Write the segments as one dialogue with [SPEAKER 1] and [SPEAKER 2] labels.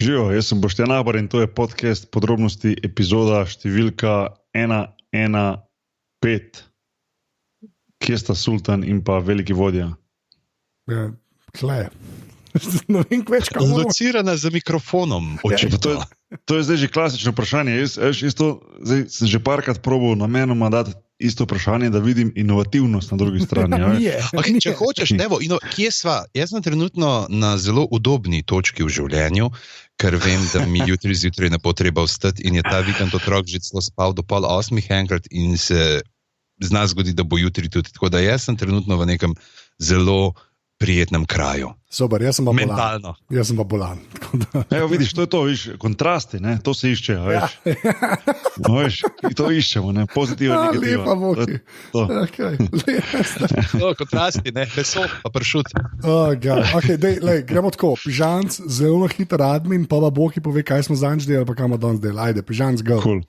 [SPEAKER 1] Živijo, jaz sem Boštjan Abar in to je podcast podrobnosti epizoda številka 115. Kje sta Sultan in pa veliki vodja?
[SPEAKER 2] Ja, tle. Ne vem, več kaj moramo.
[SPEAKER 3] Locirana za mikrofonom, očitno.
[SPEAKER 1] To je zdaj že klasično vprašanje. Jaz sem že parkrat probal namenoma dati isto vprašanje, da vidim inovativnost na drugi strani.
[SPEAKER 3] Okay, če hočeš, evo, kje sva? Jaz sem trenutno na zelo udobni točki v življenju, ker vem, da mi jutri zjutraj ne bo treba vstati in je ta vikend otrok že celo spal do 7:30 enkrat in se zna zgodi, da bo jutri tudi. Tako da jaz sem trenutno v nekem zelo prijetnem kraju.
[SPEAKER 2] Super, jaz sem pa bolan.
[SPEAKER 3] Mentalno.
[SPEAKER 2] Jaz sem pa bolan.
[SPEAKER 1] Evo, vidiš, to je to, viš, kontrasti, ne? To se išče, veš. No, veš, to iščemo, ne? Pozitivno, negativno.
[SPEAKER 2] Lepa Boki.
[SPEAKER 3] Okay, kontrasti, ne? Meso pa pršut.
[SPEAKER 2] Gremo tako, Pižanc, zelo hiter admin, pa Boki pove, kaj smo zanj delali, pa kaj smo danes delali. Ajde, Pižanc, go.
[SPEAKER 1] Cool.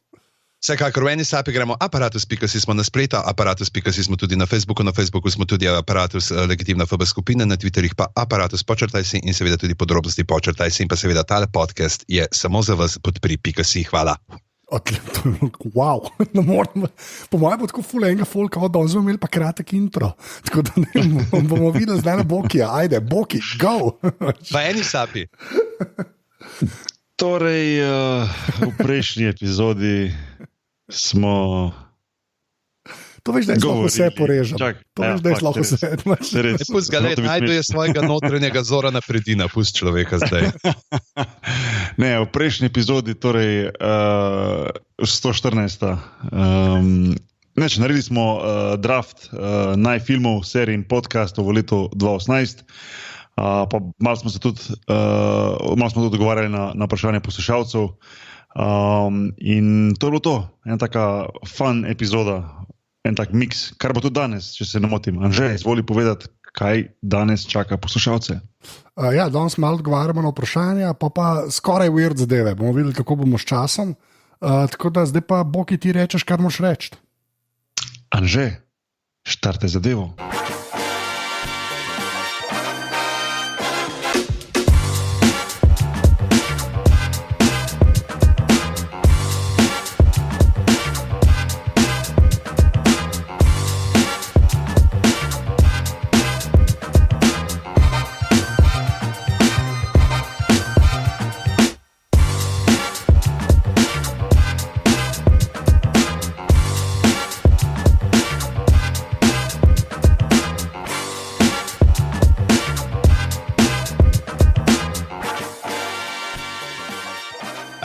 [SPEAKER 3] Vsekakor v eni sapi gremo aparatus.si smo na spletu, aparatus.si smo tudi na Facebooku smo tudi aparatus legitimna FB skupina, na Twitterih pa aparatus _si in seveda tudi podrobnosti _si in pa seveda tale podcast je samo za vas podpri.si. Hvala.
[SPEAKER 2] Wow, po mojem bo tako ful enega folka, da smo imeli pa kratek intro, tako da ne bomo videli zdaj na Bokija. Ajde, Boki, go!
[SPEAKER 3] V eni sapi.
[SPEAKER 1] Torej, v prejšnji epizodi smo...
[SPEAKER 2] To veš, da je lahko vse porežem. To veš, da je lahko vse.
[SPEAKER 3] Pust ga, najdu je svojega notranjega Zorana Predina, pust človeka zdaj.
[SPEAKER 1] Ne, v prejšnji epizodi, torej 114. Naredili smo draft najfilmov, serij in podcastov v letu 2018. Pa malo smo tudi odgovarjali na vprašanje poslušalcev. In to je bilo to, ena taka fun epizoda, en tak mix, kar bo tudi danes, če se ne motim. Anže, izvoli povedati, kaj danes čaka poslušalce.
[SPEAKER 2] Ja, danes malo odgovarjamo na vprašanja, pa skoraj weird zadeve. Bomo videli, kako bomo s časom. Tako da zdaj pa, Boki, ti rečeš, kar moraš reči.
[SPEAKER 1] Anže, štarte zadevo.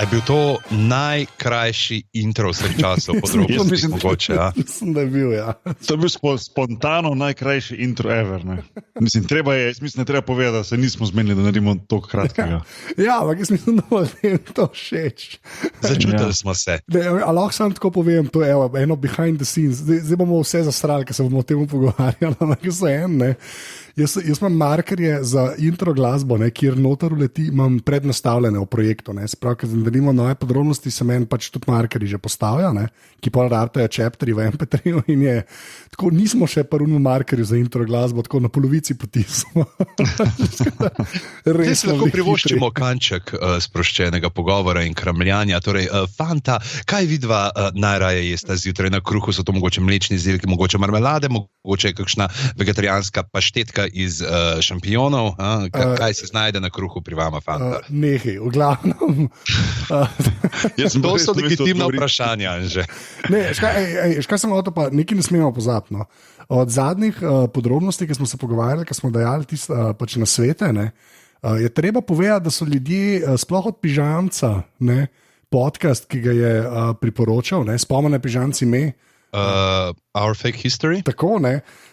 [SPEAKER 3] Je bil to najkrajši intro vseh časov, podrobnosti mogoče, ja?
[SPEAKER 2] Mislim, da je bil, ja.
[SPEAKER 1] To je bil spontano najkrajši intro ever, ne? Mislim, da treba povedati, da se nismo zmenili, da naredimo toliko kratkega.
[SPEAKER 2] Ja, ampak jaz mislim, da bo to všeč.
[SPEAKER 3] Začutili smo se.
[SPEAKER 2] Lahko sam tako povem, to je eno behind the scenes. Zdaj bomo vse zastrali, ker se bomo o tem pogovarjali, ampak so ne. Jaz imam markerje za intro glasbo, kjer noter uleti, imam prednastavljene v projektu. Sprav, ker delimo nove podrobnosti, se meni pač tudi markerji že postavijo, ki pa ratajo chapteri v MP3 in je, tako nismo še prvno markerju za intro glasbo, tako na polovici poti smo.
[SPEAKER 3] Res lahko privoščimo kanček sproščenega pogovora in kramljanja. Torej, fanta, kaj vidva najraje jesta zjutraj na kruhu? So to mogoče mlečni izdelki, mogoče marmelade, mogoče kakšna vegetarijanska paštetka iz šampionov? Kaj se znajde na kruhu pri vama, fanta?
[SPEAKER 2] Nekaj, v glavnem.
[SPEAKER 3] To so legitimna vprašanja, že.
[SPEAKER 2] Ne, škaj sem hotel, pa nekaj ne smemo pozabiti. No. Od zadnjih podrobnosti, ki smo se pogovarjali, ki smo dajali pač na svete, je treba povedati, da so ljudje, sploh od Pižamca, podcast, ki ga je priporočal, Spomene Pižamci me.
[SPEAKER 3] Our Fake History.
[SPEAKER 2] Tako,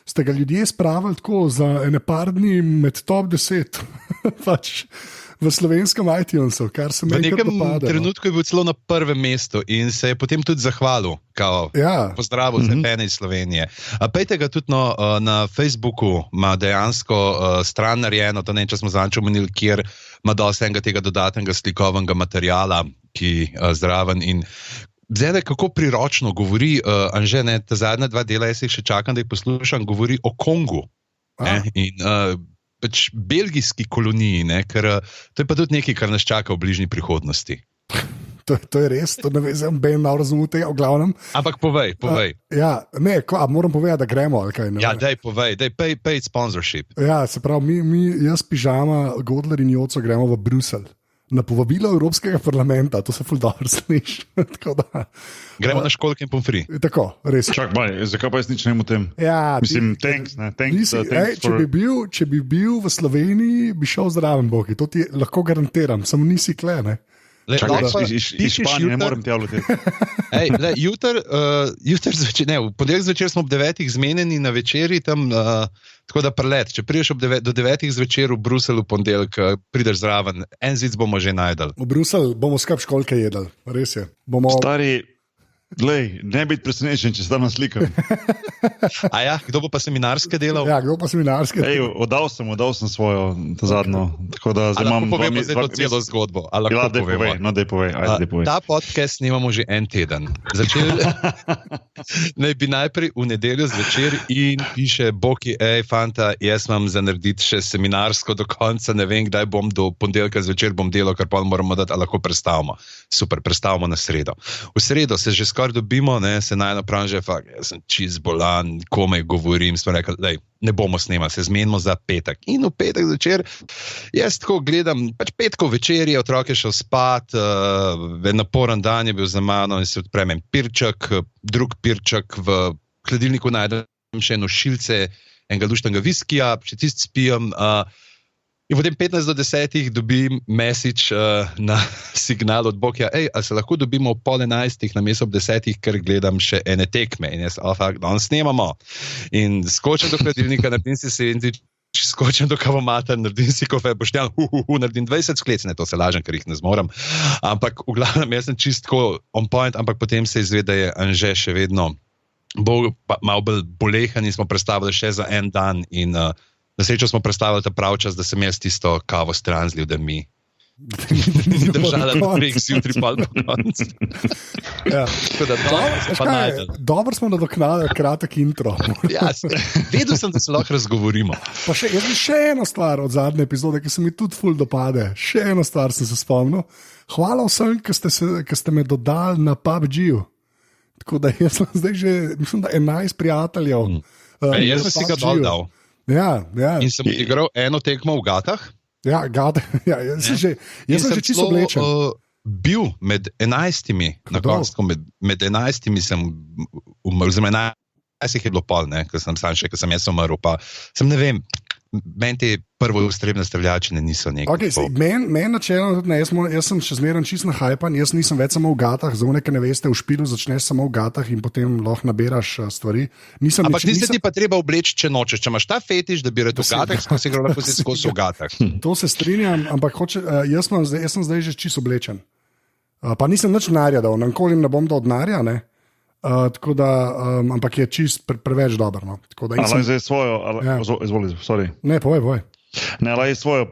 [SPEAKER 2] ste ga ljudje spravili tako za ene par dni med top 10 pač v slovenskem iTunesu, kar se mi je
[SPEAKER 3] v nekem trenutku je bil celo na prvem mestu in se je potem tudi zahvalil, pozdravil se pene iz Slovenije. Pejte ga tudi na Facebooku, ima dejansko stran narejeno, to ne, če smo zanč omenili, kjer ima dosti enega tega dodatnega slikovnega materiala, ki zraven in zdaj, kako priročno govori, Anže, ta zadnja dva dela, jaz jih še čakam, da jih poslušam, govori o Kongu. In pač belgijski koloniji, ne? Ker to je pa tudi nekaj, kar nas čaka v bližnji prihodnosti.
[SPEAKER 2] To je res, to ne vem, ben malo razumel tega v glavnem.
[SPEAKER 3] Ampak povej.
[SPEAKER 2] Moram povedati, da gremo. Kaj,
[SPEAKER 3] ja, povej, pay sponsorship.
[SPEAKER 2] Ja, se pravi, jaz pižama, Godler in Joco gremo v Bruselj. Na povabilo Evropskega parlamenta, to se ful dobro sliši.
[SPEAKER 3] Gremo na školke in pomfri.
[SPEAKER 2] Tako, res.
[SPEAKER 1] Čak, zakaj pa jaz nič ne vem o tem?
[SPEAKER 2] Ja,
[SPEAKER 1] mislim, thanks
[SPEAKER 2] če bi bil v Sloveniji, bi šel zraven Boki, to ti lahko garantiram, samo nisi kle, ne?
[SPEAKER 1] Iz Španije ne morem tja leteti.
[SPEAKER 3] Jutri zvečer, v ponedeljek zvečer smo ob 9 zmenjeni na večeri, tam, tako da prelet. Če prideš do 9 zvečer v Bruselj v ponedeljek, prideš zraven, en zic bomo že najdel.
[SPEAKER 2] V Bruselj bomo skap školke jedli, res je.
[SPEAKER 1] Stari, glej, ne biti presenečen, če se tam naslikam.
[SPEAKER 3] A ja, kdo bo pa seminarske delal?
[SPEAKER 2] Ja, kdo pa seminarske delal?
[SPEAKER 1] Oddal sem svojo zadnjo. Tako da zdaj imam...
[SPEAKER 3] Lahko povemo zdaj to celo zgodbo.
[SPEAKER 1] Daj povej.
[SPEAKER 3] Ta podcast snimamo že en teden. Naj bi najprej v nedeljo zvečer in piše Boki, fanta, jaz imam za narediti še seminarsko do konca, ne vem, kdaj bom do ponedeljka zvečer bom delal, kar pa moramo dati, a lahko prestavimo. Super, prestavimo na sredo. V sredo se že skoraj dobimo, se najno pravim že, jaz sem čist bolan, komaj govorim, smo rekli, daj, ne bomo snemali, se zmenimo za petek. In v petek zvečer, jaz tako gledam, pač petkov večer je, otroke šel spat, naporen dan je bil za mano in se odprem en pirček, drug pirček, v hladilniku najdem še eno šilce, enega luštnega viskija, še tist spijem, in potem 15 do 10 dobim message na signal od Bokija, a se lahko dobimo ob 10:30 namesto ob 10, ker gledam še ene tekme. In jaz, danes snemamo. In skočim do hladilnika, naredim si sendvič, skočim do kavomata, naredim si kafe, Boštjan, naredim 20 sklec, ne, to se lažem, ker jih ne zmorem. Ampak v glavnem, jaz sem čistko on point, ampak potem se izve, da je Anže še vedno malo bolj bolehan in smo predstavili še za en dan in na srečo smo predstavili ta prav čas, da sem jaz tisto kavo stran zlil, da mi držala do prek zjutri pa do konca.
[SPEAKER 2] Ja. Dobro smo nadoknali kratek intro.
[SPEAKER 3] Ja, vedel sem, da se lahko razgovorimo.
[SPEAKER 2] Pa jaz bi še eno stvar od zadnje epizode, ki se mi tudi ful dopade. Še eno stvar sem se spomnil. Hvala vsem, ki ste me dodali na PUBG-ju. Tako da jaz sem zdaj že, mislim, da 11 prijateljev.
[SPEAKER 3] Jaz sem si ga dodal.
[SPEAKER 2] Ja.
[SPEAKER 3] In sem igral eno tekmo v Gatah.
[SPEAKER 2] Ja, Gate. Ja, jaz sem že čisto oblečen.
[SPEAKER 3] Bil med 11, na koncu med 11 sem umrl, oziroma 11 je bilo pol, ker sem sam še, ker sem jaz umrl, pa sem ne vem, meni te prvo ustrebne streljačine niso nekaj.
[SPEAKER 2] Meni načelno tudi ne, jaz sem še zmeraj čisto nahajpan, jaz nisem več samo v Gatah, za one, ki ne veste, v špilu začneš samo v Gatah in potem lahko naberaš stvari.
[SPEAKER 3] Ampak ti se ti pa treba obleči, če nočeš, če imaš ta fetiš, da bi rekel v Gatah, smo se igral lahko si skozi v Gatah.
[SPEAKER 2] To se strinjam, ampak jaz sem zdaj že čisto oblečen. Pa nisem nič denarja dal, nikoli ne bom dal denarja, ne. Tako da, ampak je čist preveč dobro. No.
[SPEAKER 1] Zdaj svojo, izvoli, sorry.
[SPEAKER 2] Ne, povej.
[SPEAKER 1] Ne, ali je svojo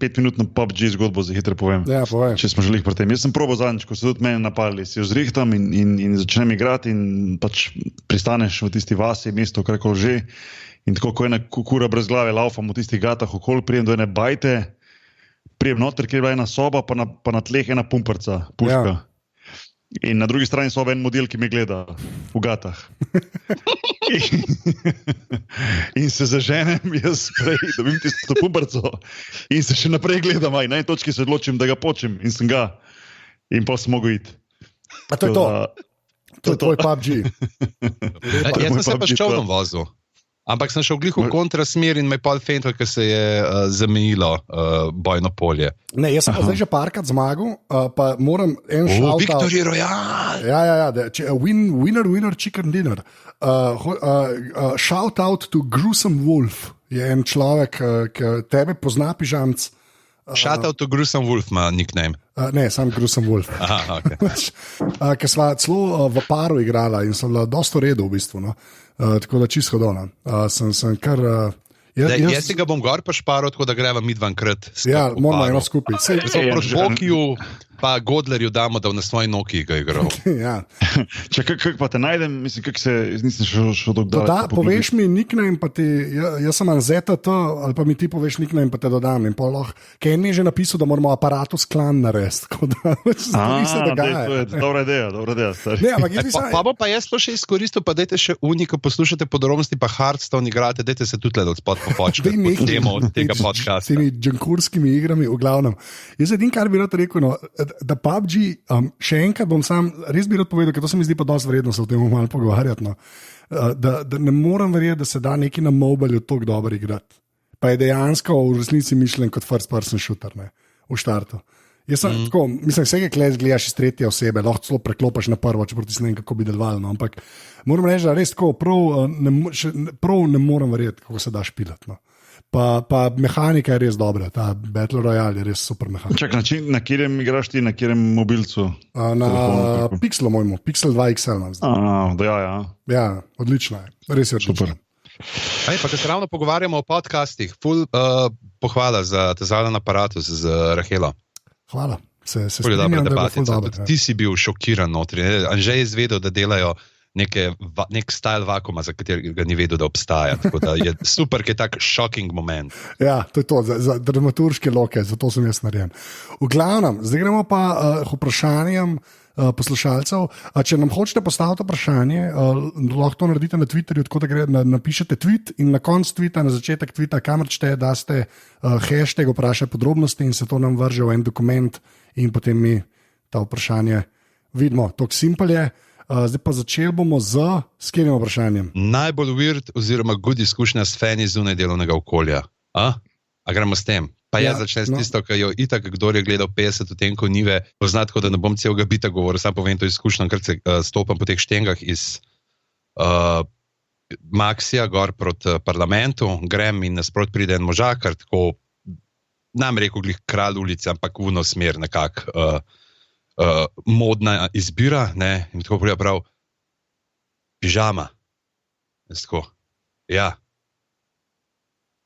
[SPEAKER 1] 5-minutno PUBG zgodbo za hitro povem.
[SPEAKER 2] Ja, povej.
[SPEAKER 1] Če smo želeli pri tem. Jaz sem probal zadnjič, ko so tudi mene napadli, si jo zrihtam in začnem igrati in pač pristaneš v tisti vasi, mesto, karkoli že. In tako, ko ena kura brez glave laufam v tistih Gatah okoli, prijem do ene bajte, prijem noter, kjer je bila ena soba, pa na tleh ena pumprca, puška. Ja. In na drugi strani sobe en model, ki me gleda v Gatah. In se zaženem, jaz prej dobim tisto pumprco in se še naprej gledam, na eni točki se odločim, da ga počem in sem ga. In pa sem mogel iti.
[SPEAKER 2] A to je to? To je tvoj PUBG.
[SPEAKER 3] Jaz sem se pa s čovnom vozil. Ampak sem šel v gliho kontrasmer in me je pol fental, ker se je zamejilo bojno polje.
[SPEAKER 2] Ne, jaz sem pa zdaj že parkrat zmagal, pa moram en shout-out.
[SPEAKER 3] Victory Royale!
[SPEAKER 2] Ja, winner, chicken dinner. Shout-out to Gruesome Wolf. Je en človek, ki tebe pozna, pižamc.
[SPEAKER 3] Shout-out to Gruesome Wolf, ima nickname.
[SPEAKER 2] Ne, sam Gruesome Wolf.
[SPEAKER 3] Aha, ok.
[SPEAKER 2] Ker sva celo v paru igrala in sem bila dosto redo v bistvu, no. Tako da čisto hodona. Sem kar...
[SPEAKER 3] Jaz si ga bom gor pa šparil, tako da greva midva enkrat.
[SPEAKER 2] Ja, moramo eno skupaj.
[SPEAKER 3] Proti Bokiju, pa Godlerju damo, da na svoji noki ga igral.
[SPEAKER 2] Ja.
[SPEAKER 1] Če kako pa te najdem, mislim, kako se nisem šel dodati.
[SPEAKER 2] Poveš mi nickname, pa ti, jaz sem ZTT, ali pa mi ti poveš nickname, pa te dodam. In Ken mi je že napisal, da moramo aparatus klan narediti.
[SPEAKER 1] To je dobra ideja.
[SPEAKER 3] Pa bom pa jaz to še izkoristil, pa dajte še unika, poslušate podrobnosti, pa Hearthstone igrate, dajte se tudi le spod popočkati pod temo tega podcasta.
[SPEAKER 2] S temi džankurskimi igrami, v glavnem. Jaz edin, kar bi rad rekel, no, da PUBG, še enkrat bom sam, res bi rad povedal, ker to se mi zdi pa dosti vredno se o tem malo pogovarjati, no, da ne morem verjeti, da se da nekaj na mobilu tako dobro igrati. Pa je dejansko v resnici mišljen kot first person shooter, ne, v štartu. Jaz sem tako, mislim, vsega kles gledaš iz tretje osebe, lahko celo preklopaš na prvo, čeprav ti se ne vem, kako bi delovalo, no, ampak moram reči, da res tako, prav ne morem verjeti, kako se da špilati, no. Pa mehanika je res dobra, ta Battle Royale je res super mehanika.
[SPEAKER 1] Čak, na katerem igraš ti, na katerem mobilcu?
[SPEAKER 2] Na Pixelu mojemu, Pixel 2 XL. Ja, odlično je, res je odlično.
[SPEAKER 3] Pa ker se ravno pogovarjamo o podcastih, ful pohvala za tezalen aparatus z Rahelo.
[SPEAKER 2] Hvala, se strinjam, da je ful dobro.
[SPEAKER 3] Ti si bil šokiran notri, Anže je izvedel, da delajo nek style vakuma, za katerega ni vedel, da obstaja. Tako da je super, ker je tak shocking moment.
[SPEAKER 2] Ja, to je to, za dramaturške loke, zato sem jaz narejen. V glavnem, zdaj gremo pa vprašanjem poslušalcev. Če nam hočete postaviti vprašanje, lahko to naredite na Twitterju, tako da napišete tweet in na konc tweeta, na začetek tweeta, kamor čete, daste hashtag vprašaj podrobnosti in se to nam vrže v en dokument in potem mi ta vprašanje vidimo. Tok simpel je. Zdaj pa začeli bomo s katerim vprašanjem?
[SPEAKER 3] Najbolj weird oziroma good izkušnja s fani zunaj delovnega okolja. A gremo s tem? Pa jaz začnem s tisto, ki jo itak, kdor je gledal 50 odtenkov Nive, pozna, tako da ne bom celega bita govoril, sam povem to izkušnjo, ker se stopam po teh štengah iz Maxija gor proti parlamentu, grem in nasprot pride en možakar, tako nam rekel glih kralj ulice, ampak v uno smer nekako modna izbira, ne, in tako prija prav pižama. Tako, ja,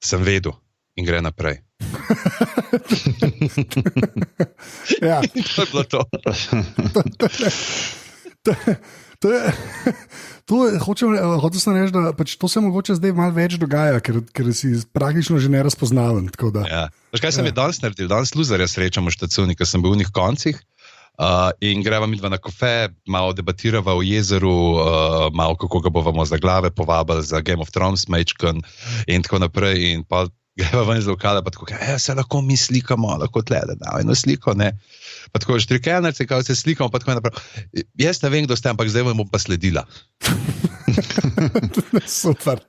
[SPEAKER 3] sem vedel in gre naprej.
[SPEAKER 2] Ja.
[SPEAKER 3] To je bilo to.
[SPEAKER 2] Hotel sem reči, da pač to se mogoče zdaj malo več dogaja, ker si praktično že nerazpoznaven.
[SPEAKER 3] Ja. Veš, kaj sem je danes naredil? Danes luzarja srečam v štacuni, ker sem bil v njih koncih. In greva midva na kafe, malo debatirava o jezeru, malo kako ga bovamo za glave povabili za Game of Thrones, Mečken in tako naprej. In pa greva ven iz lokala, pa tako, se lahko mi slikamo, lahko tle, da damo eno sliko, ne. Pa tako, štrikelnerci, kao se slikamo, pa tako naprej. Jaz ne vem, kdo ste, ampak zdaj vam bom pa sledila.
[SPEAKER 2] Super.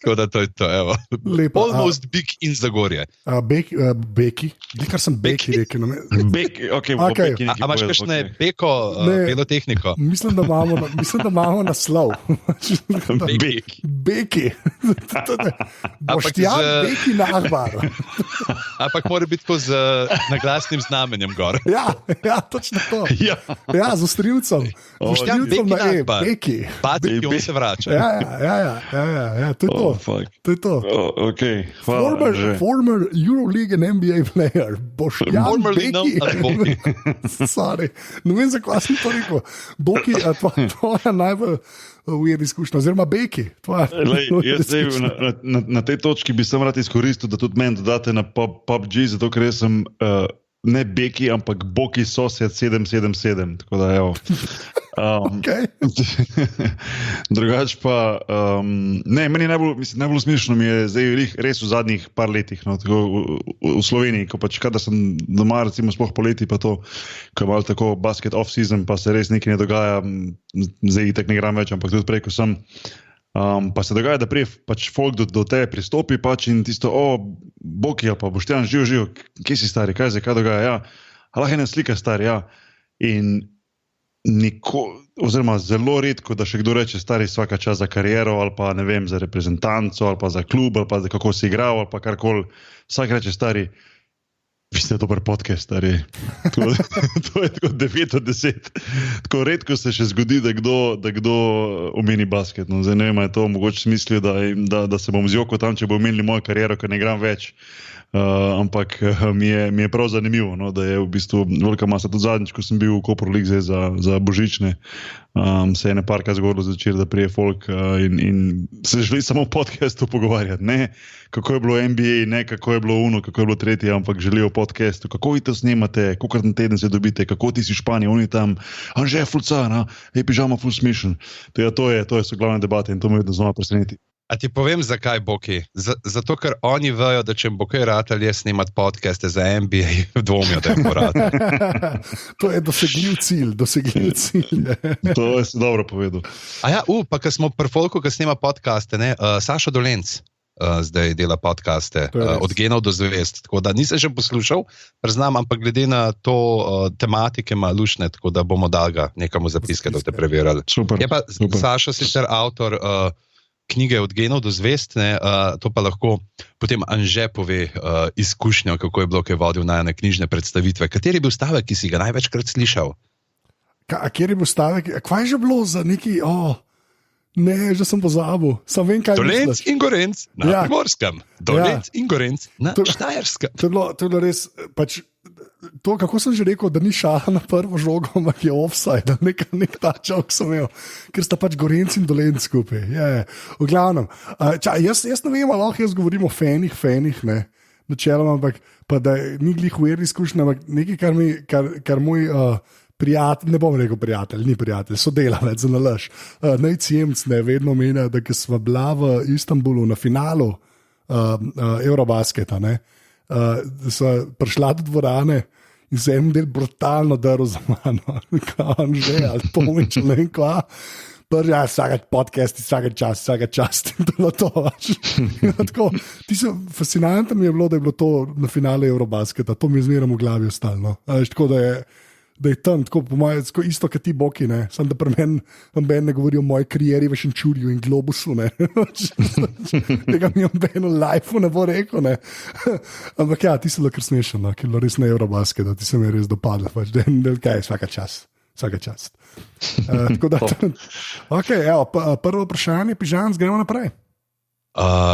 [SPEAKER 3] Tako da to je to, evo.
[SPEAKER 2] Lepo.
[SPEAKER 3] Almost big in Zagorje.
[SPEAKER 2] Beki? Kar sem Beki rekel.
[SPEAKER 1] Beki, okej.
[SPEAKER 3] A imaš kakšne Beko, pelotehniko?
[SPEAKER 2] Mislim, da imamo naslov. Beki. Boštjan Beki Nahbar.
[SPEAKER 3] Ampak mora biti tako z naglasnim znamenjem gor.
[SPEAKER 2] Ja, točno to. Ja, z ostrilcem.
[SPEAKER 3] Boštjan Beki Nahbar.
[SPEAKER 2] Beki.
[SPEAKER 3] Pati, ki on se vrača.
[SPEAKER 2] Ja, to je to. To je to.
[SPEAKER 1] Okay,
[SPEAKER 2] former Euroleague and NBA player, Boštjan Beki. Sorry, ne vem, zakaj sem to rekel. Boki, tvoja najbolj weird izkušnja, oziroma Beki.
[SPEAKER 1] Na tej točki bi sem rad izkoristil, da tudi meni dodate na PUBG, zato ker sem ne Beki, ampak Boki sosed 777. Tako da, evo. Drugač pa, meni najbolj smešno mi je zdaj res v zadnjih par letih, no, tako v Sloveniji, ko pač kada sem doma, recimo sploh poleti, pa to, ko je malo tako basket off-season, pa se res nekaj ne dogaja, zdaj itak ne igram več, ampak tudi prej, ko sem, pa se dogaja, da prej pač folk do te pristopi pač in tisto, Boki, pa Boštjan, živo, kje si stari, kaj dogaja, ja, lahko ena slika stari, ja, in oziroma zelo redko, da še kdo reče stari svaka čas za kariero ali pa ne vem, za reprezentanco ali pa za klub ali pa za kako si igral ali pa karkoli. Vsak reče stari, vi ste dober podcast, stari. To je tako 9 od 10. Tako redko se še zgodi, da kdo omeni basket. No, zdaj ne vem, je to mogoče smislijo, da se bom zjokal tam, če bo omenili mojo kariero, ker ne igram več. ampak mi je prav zanimivo, no, da je v bistvu velika masa. Tudi zadnjič, ko sem bil v Koper League za božične, se je neparkrat zgodilo zvečer, da prije folk in se želi samo v podcastu pogovarjati. Ne kako je bilo NBA, ne kako je bilo uno, kako je bilo tretje, ampak želijo v podcastu. Kako vi to snemate, kolikrat na teden se dobite, kako ti si v Španiji, oni tam, Anže, fulcar, pižama, ful smešen. To so glavne debate in to me vedno znova preseneti.
[SPEAKER 3] A ti povem, zakaj Boki? Zato, ker oni vejo, da če bo kaj ratal je snimati podcaste za NBA, dvomijo, da je moral.
[SPEAKER 2] To je dosegljiv cilj.
[SPEAKER 1] To si dobro povedal.
[SPEAKER 3] Pa ko smo pri folku, ki snima podcaste, Sašo Dolenc zdaj dela podcaste od genov do zvest. Tako da nisem še poslušal, priznam, ampak glede na to tematike ima lušne, tako da bomo dal ga nekam v zapiske, da boste preverjali.
[SPEAKER 1] Super.
[SPEAKER 3] Je pa Sašo sicer avtor knjige Od genov do zvest, to pa lahko potem Anže pove izkušnjo, kako je bilo, ko je vodil na knjižne predstavitve. Kateri je bil stavek, ki si ga največkrat slišal?
[SPEAKER 2] Kateri je bil stavek? Kaj je že bilo za neki... Ne, že sem pozabil.
[SPEAKER 3] Dolenc in Gorenc na Primorskem. Dolenc in Gorenc na Štajerskem.
[SPEAKER 2] To je bilo res... To, kako sem že rekel, da ni šala na prvo žogo, ampak je offside, nek ta čovek sem imel, ker sta pač Gorenc in Dolenc skupaj. V glavnem. Jaz ne vem, lahko jaz govorim o fenih, ne, načeloma, ampak pa da ni glih uverni izkušnja, ampak nekaj, kar moj prijatelj, ne bom rekel prijatelj, ni prijatelj, sodelavec, zanalaž, najcijemc, ne, vedno menja, da ko sva bila v Istanbulu na finalu Eurobasketa, ne, so prišla do dvorane in se en del brutalno drl za mano. Kao Anže, ali Tomič, ne vem kva. Prvi, vsakaj podcast, vsakaj čas. In to je to. Tako, fascinantno mi je bilo, da je bilo to na finale Eurobasketa. To mi je zmeraj v glavi ostalo. Tako da je tam, tako po moje, isto kot ti Boki, ne. Samo da pri meni ne govorijo o moji karieri v Šenčurju in Globusu, ne. Tega mi on v lifeu ne bo rekel, ne. Ampak ti so bilo kar smešno, ker je bilo res na Eurobasket, da ti se mi je res dopadlo. Vsaka čas. Tako da, prvo vprašanje, Pižan, gremo naprej.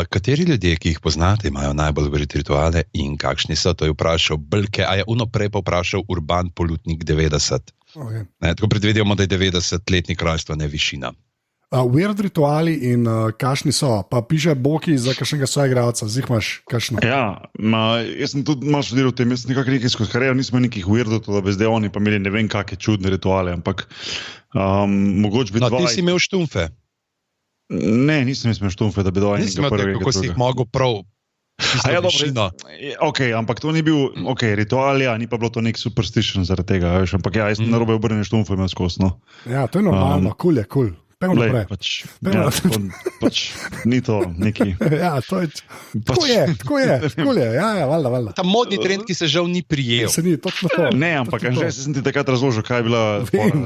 [SPEAKER 3] Kateri ljudje, ki jih poznate, imajo najbolj verjeti rituale in kakšni so? To je vprašal Blke, a je prej pa vprašal Urban Polutnik 90.
[SPEAKER 2] Okay.
[SPEAKER 3] Tako predvidimo, da je 90-letni kraljestvo, ne višina.
[SPEAKER 2] Weird rituali in kakšni so? Pa piše Boki za kakšnega soigralca, zdaj imaš kakšno?
[SPEAKER 1] Jaz sem tudi malo študiral v tem, jaz sem nekaj skozi kariero, nismo nekih weirdov, da bi zdaj oni pa imeli ne vem kakšne čudne rituale, ampak mogoče bi
[SPEAKER 3] ti si imel štumfe.
[SPEAKER 1] Ne, nisem imel štumfe, da bi dal enega prvega.
[SPEAKER 3] Kako si jih mogel prav?
[SPEAKER 1] Ampak to ni bil ritual, ni pa bilo to nek superstition zaradi tega. Ampak jaz sem narobe obrnil štumfe imel skozi. No.
[SPEAKER 2] Ja, to je normalno, kul. Pevno naprej.
[SPEAKER 1] Ni to neki.
[SPEAKER 2] Tako je. Valjda.
[SPEAKER 3] Ta modni trend, ki se žal ni prijel.
[SPEAKER 2] Se ni, točno to.
[SPEAKER 1] Ne, ampak že sem ti takrat razložil, kaj je bila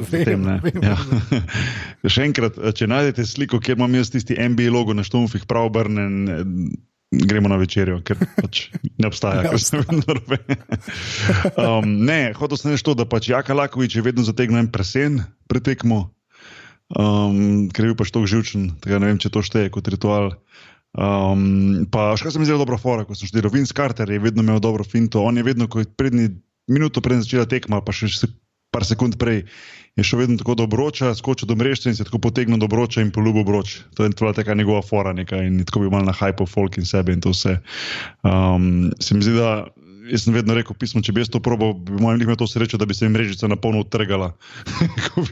[SPEAKER 1] vem. Še enkrat, če najdete sliko, kjer imam jaz tisti NBA logo na štumfih prav obrnen, gremo na večerjo, ker pač ne obstaja, ker sem vedno narobe. Hotel sem nešto, da pač Jaka Lakovič je vedno zategnil en presen pretekmo, ker je bil pač toliko živčen, tega ne vem, če to šteje kot ritual. Pa še kaj se mi zdelo dobro fora, ko sem študiral. Vince Carter je vedno imel dobro finto, on je vedno, ko je minuto pred začela tekma, pa še par sekund prej, je šel vedno tako do obroča, skočil do mrežca in se tako potegnil do obroča in poljubil obroč. To je taka njegova fora neka in tako bi mal na hype folk in sebe in to vse. Se mi zdi, da jaz sem vedno rekel pismo, če bi jaz to probal, bi moj imel to srečo, da bi se mi mrežica na polno odtrgala, ko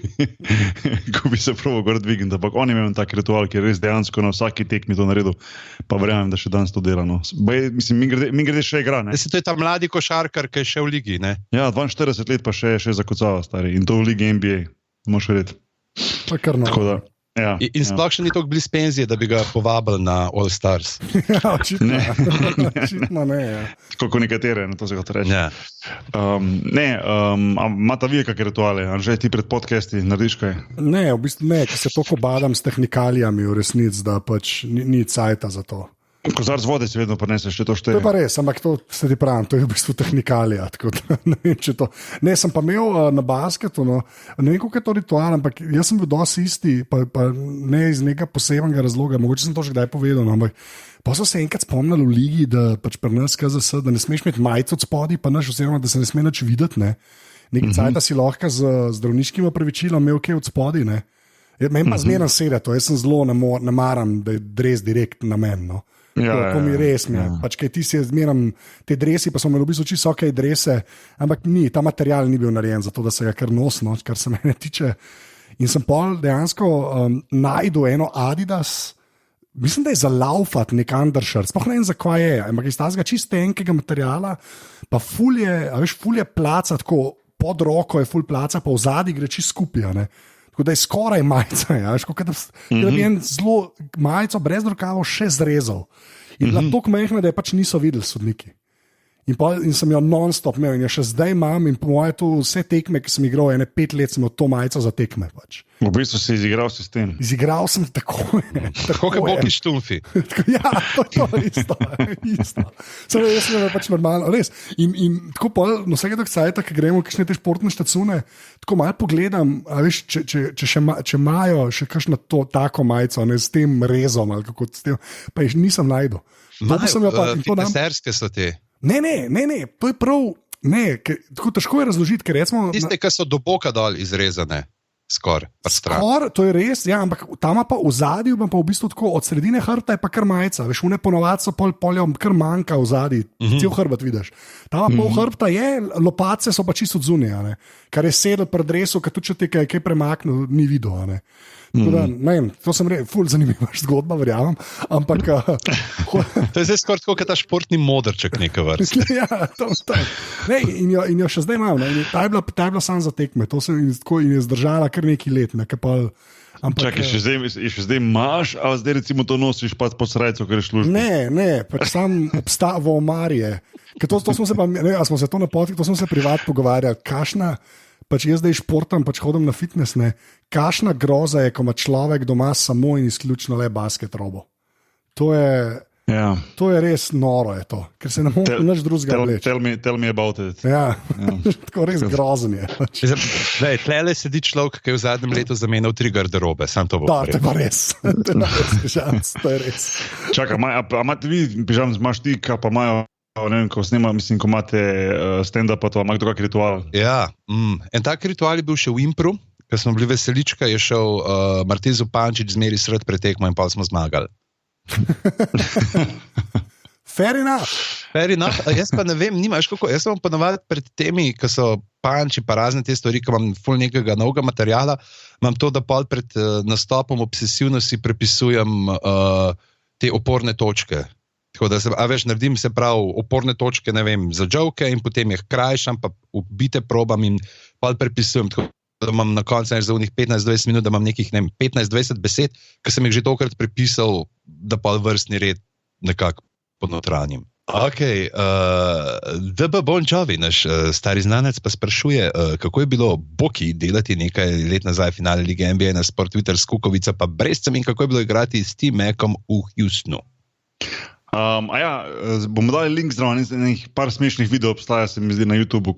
[SPEAKER 1] bi se probal gor dvigniti. Ampak on je imel tak ritual, ki je res dejansko na vsaki tekmi to naredil, pa verjamem, da še danes to dela. No. Mislim, mi grede še igra. Ne?
[SPEAKER 3] To je ta mladi košarkar, ki je še v ligi, ne?
[SPEAKER 1] Ja, 42 let pa še zakocava, stari. In to v ligi NBA, moš verjeti. Tako da. Ja,
[SPEAKER 3] in sploh še ni toliko blizu penzije, da bi ga povabili na All Stars.
[SPEAKER 2] Očitno ne.
[SPEAKER 1] Tako nekatere, na to se ga reče.
[SPEAKER 3] Ja.
[SPEAKER 1] Imata vi kakšne rituale? Anže, ti pred podcasti narediš kaj?
[SPEAKER 2] Ne, v bistvu ne, ker se toliko badam s tehnikalijami v resnici, da pač ni cajta za to.
[SPEAKER 1] Kozarc vode si vedno prineseš, če to šteje.
[SPEAKER 2] To je pa res, ampak to se ti pravim, to je v bistvu tehnikalija. Ne vem, če to. Ne, sem pa imel na basketu, no, ne vem, kako je to ritual, ampak jaz sem bil dosti isti, pa ne iz nekega posebnega razloga, mogoče sem to že kdaj povedal, no, ampak pa so se enkrat spomnili v ligi, da pač pri nas KZS, da ne smeš imeti majico od spodaj, pa naš oziroma, da se ne sme nič videti, ne. Nekaj cajta si lahko z zdravniškim opravičilom imel kaj od spodaj, ne. Meni pa zmerno sede to, jaz sem zelo ne maram, da je dres direkt na meni, no. To mi res mi je. Pač, kaj ti si zmeram te dresi, pa so imeli v bistvu čisto okej drese, ampak ta material ni bil narejen za to, da se ga kar nosno, kar se mene tiče. In sem pol dejansko najdel eno Adidas, mislim, da je za laufat nek undershirt, sploh ne vem, za kva je, ampak iz tazga čisto tenkega materiala, pa ful je placa, tako pod roko je ful placa, pa v zadnji gre čisto skupaj, ne. Tako da je skoraj majica, da bi en zelo majico brez rokavov še zrezal. In bila tako majhna, da je pač niso videli sodniki. In sem jo non-stop imel in jo še zdaj imam in po moje to vse tekme, ki sem igral, 5 let sem imel to majico za tekme. Pač.
[SPEAKER 1] V bistvu si izigral sistem.
[SPEAKER 2] Izigral sem tako.
[SPEAKER 3] Tako kot boki štumfi.
[SPEAKER 2] Ja, to je isto. Samo jaz sem pač normalno, res. In tako pol, no vsega tak cajta, ki gremo v kakšne te športne štacune, tako malo pogledam, a veš, če imajo še kakšno to tako majico, ne s tem rezom ali kako s tem, pa jih nisem najdel.
[SPEAKER 3] Fitneserske so te.
[SPEAKER 2] Ne, to je prav, tako težko je razložiti, ker recimo...
[SPEAKER 3] Tiste, ki so do boka dol izrezane, skor,
[SPEAKER 2] to je res, ja, ampak tam pa v zadju, pa v bistvu tako, od sredine hrbta je pa kar majica, veš, une ponovadi so poljo kar manjka v zadju, cel hrbet vidiš. Tam pa pol hrbta je, lopace so pa čisto odzunje, kar je sedel pred dresu, ker tudi če te kaj premaknil, ni videl, ne. Da, to sem rekel, ful zanimiva zgodba, verjamem, ampak...
[SPEAKER 3] To je zdaj skoraj tako, kot ta športni modrček neka vrsta.
[SPEAKER 2] Ja, tam. In jo še zdaj imam, ta je bila sam za tekme, in je zdržala kar neki let,
[SPEAKER 1] Čakaj, še zdaj imaš, a zdaj recimo to nosiš pa pod srajco, ker je služba?
[SPEAKER 2] Ne, pač sam v omarje. To smo se pa, smo se to na potki, to smo se privat pogovarjali, kašna, pač jaz zdaj športam, pač hodim na fitness, kašna groza je, ko ima človek doma samo in izključno le basket robo. To je res noro, je to, ker se ne more nič drugega vleči.
[SPEAKER 1] Tell me about it.
[SPEAKER 2] Ja. Tako res grozen je.
[SPEAKER 3] Tlele sedi človek, ki je v zadnjem letu zamenjal 3 garderobe, sam to bo
[SPEAKER 2] to je pa res. To je res.
[SPEAKER 1] Čakaj, a imate vi, pižam, imaš ti, ka pa imajo, ne vem, ko snema, mislim, ko imate stand-up, pa to ima kdo kak ritual?
[SPEAKER 3] Ja, en tak ritual je bil še v Impru, ko smo bili veselička, je šel Martin Zupančič zmeri sred pretekmo in pa smo zmagali.
[SPEAKER 2] Fair enough.
[SPEAKER 3] Jaz pa ne vem, nimaš kako, jaz sem ponovadi pred temi, ko so panči pa razne te stvari, ko imam ful nekega novega materijala, imam to, da pol pred nastopom obsesivno si prepisujem te oporne točke. Tako da naredim se prav oporne točke, ne vem, za joke in potem jih krajšam, pa ubite probam in pol prepisujem, tako da imam na koncu za unih 15-20 minut, da imam nekih 15-20 besed, ki sem jih že tokrat prepisal, da pol vrstni red nekako ponotranjim. Ok, DB Bon Jovi, naš stari znanec, pa sprašuje, kako je bilo Boki delati nekaj let nazaj finale lige NBA na Sport Twitter s Kukovica pa Brezcem in kako je bilo igrati s T-Macom v Houstonu.
[SPEAKER 1] Bomo dali link zraven, nekaj par smešnih videov obstaja, se mi zdi na YouTubeu,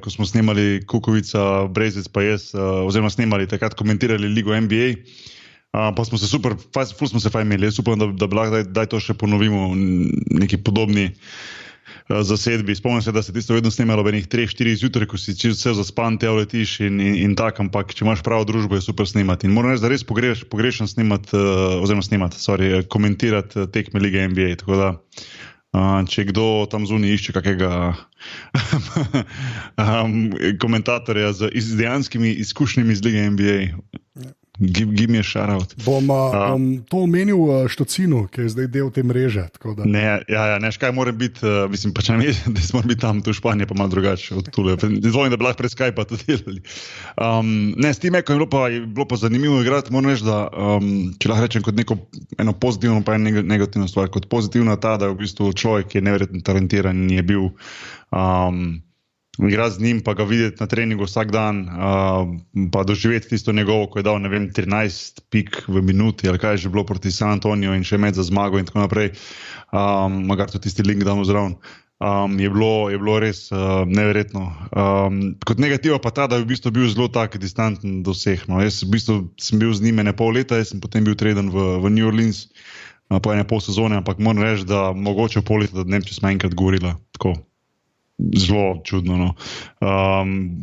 [SPEAKER 1] ko smo snemali Kukovica, Brezec pa jaz, oziroma snemali, takrat komentirali ligo NBA, pa smo se ful smo se fajn imeli, jaz upam, da bi lahko daj to še ponovimo neki podobni zasedbi. Spomnim se, da se tisto vedno snemalo ob enih 3-4 zjutraj, ko si vse zaspan, te letiš in tak, ampak če imaš pravo družbo, je super snemati. In moram reči, da res pogrešam komentirati tekme lige NBA, tako da če kdo tam zunaj išče kakega komentatorja z dejanskimi izkušnjami z lige NBA, give me a shout out.
[SPEAKER 2] Bom to omenil Štocinu, ki je zdaj del te mreže.
[SPEAKER 1] Ne, škaj mora biti, mislim, pač ne vem, da smo biti tam, tu v Španiji pa malo drugače od tule. Zvolim, da bi lahko pred Skype to delali. S T-Macom je bilo pa zanimivo igrati, moram reči, da če lahko rečem kot eno pozitivno pa eno negativno stvar. Kot pozitivna ta, da je v bistvu človek, ki je neverjetno talentiran in je bil igrati z njim, pa ga videti na treningu vsak dan, pa doživeti tisto njegovo, ko je dal, 13 pik v minuti, ali kaj je že bilo proti San Antoniju in še med za zmago in tako naprej, magar tudi tisti link damo zraven. Je bilo res neverjetno. Kot negativa pa ta, da je v bistvu bil zelo tak distanten do vseh. No. Jaz v bistvu sem bil z njim 1,5 leta, jaz sem potem bil treden v New Orleans po 1,5 sezone, ampak moram reči, da mogoče pol leta, da ne vem, če smo enkrat govorila tako. Zelo čudno. No.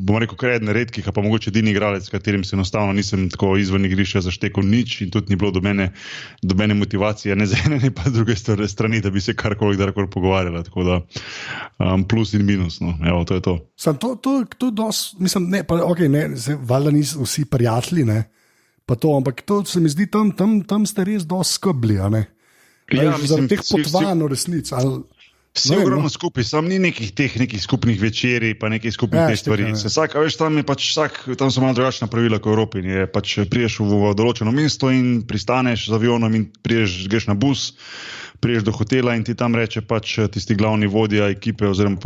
[SPEAKER 1] Bom rekel, kar eden redkih, pa mogoče edini igralec, s katerim se enostavno nisem tako izven igrišča zaštekal nič in tudi ni bilo dobene motivacije, ne z ene, ne pa druge strani, da bi se karkoli pogovarjala. Tako da plus in minus, no. Evo, to je to.
[SPEAKER 2] Sam to dosti, mislim, ne, pa okej, ne, valjda niso vsi prijatelji, ne, pa to, ampak to se mi zdi, tam ste res dosti skrbli, a ne? Ja, mislim, teh potovanj v resnici, ali...
[SPEAKER 1] Vse ogromno skupaj, sam ni nekih skupnih večerij, pa nekih skupnih te stvari. Tam so malo drugačna pravila kot v Evropi. Priješ v določeno mesto in pristaneš z avionom in greš na bus, priješ do hotela in ti tam reče tisti glavni vodja ekipe oziroma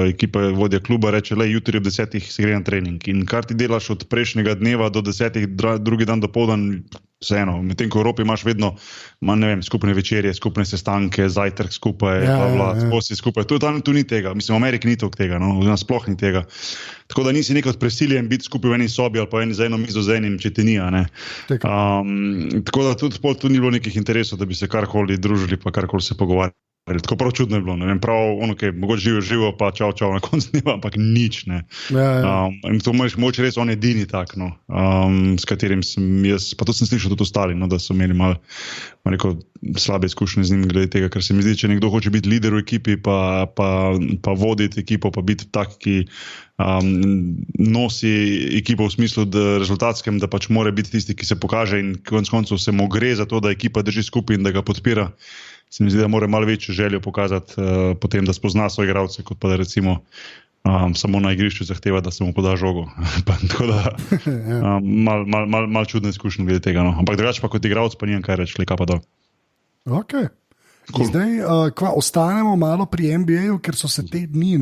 [SPEAKER 1] ekipe vodja kluba reče, jutri ob 10 se gre na trening. In kar ti delaš od prejšnjega dneva do 10, drugi dan dopoldan, vseeno. Medtem ko v Evropi imaš vedno, skupne večerje, skupne sestanke, zajtrk skupaj, sposi skupaj. Tu ni tega. Mislim, v Ameriki ni tega, no? Sploh ni tega. Tako da nisi nekaj presiljen biti skupaj v eni sobi ali pa za eno mizo z enim, če ti ni. Tako da tudi tu ni bilo nekih interesov, da bi se karkoli družili pa karkoli se pogovarjali. Tako prav čudno je bilo, ne vem, prav mogoče živo, pa čau, na koncu dneva, ampak nič, ne. In to mogoče res on edini tak, no, s katerim sem jaz, pa to sem slišal tudi ostali, no, da so imeli malo slabe izkušnje z njim glede tega, ker se mi zdi, če nekdo hoče biti lider v ekipi, pa voditi ekipo, pa biti tak, ki nosi ekipo v smislu rezultatskem, da pač mora biti tisti, ki se pokaže in konec koncev se mu gre za to, da ekipa drži skupaj in da ga podpira. Se mi zdi, da mora malo večjo željo pokazati potem, da spozna svoje igralce, kot pa da recimo samo na igrišču zahteva, da se mu poda žogo. Tako da malo čudno izkušnje glede tega. No. Ampak drugače pa kot igralec pa nimam kaj reči, kaj pa da.
[SPEAKER 2] Ok. Cool. Zdaj ostanemo malo pri NBA-ju, ker so se te dni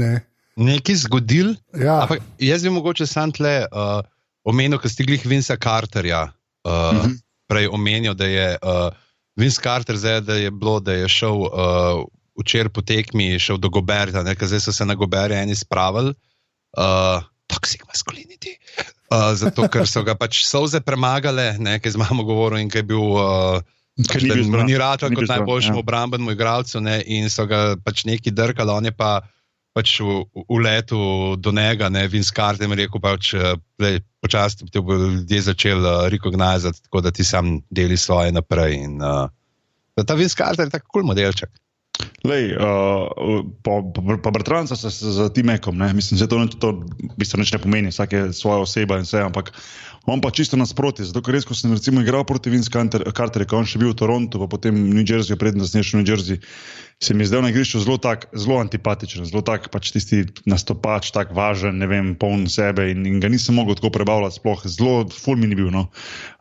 [SPEAKER 3] nekaj zgodil.
[SPEAKER 2] Ja.
[SPEAKER 3] Ampak jaz bi mogoče sam tle omenil, ker ste glih Vinca Carterja prej omenil, da je Vince Carter zdaj, da je šel včeraj po tekmi, šel do Goberta, ker zdaj so se na Goberja eni spravili, toxic masculinity, zato ker so ga pač solze premagale, ker z mamo govoril in ker je bil Monirato kot najboljšemu obrambnemu igralcu in so ga pač neki drkali, on je pa pač v letu do njega, Vince Carter mi rekel pač, počasti te bo ljudje začeli recognizati, tako da ti sam deli svoje naprej. In ta Vince Carter je tak cool modelček.
[SPEAKER 1] Lej, pa bratranca se z Timekom, mislim, da to v bistvu nič ne pomeni, vsak je svoja oseba in vse, ampak on pa čisto nasproti, zato ker res, ko sem recimo igral proti Vince Carterju, ko on še bil v Torontu, pa potem v New Jerseyju, predtem zasnešel v New Jersey, se mi je zdaj na igrišču zelo antipatičen, zelo tak pač tisti nastopač, tak važen, poln sebe in ga nisem mogel tako prebavljati sploh, zelo ful mi ni bil, no.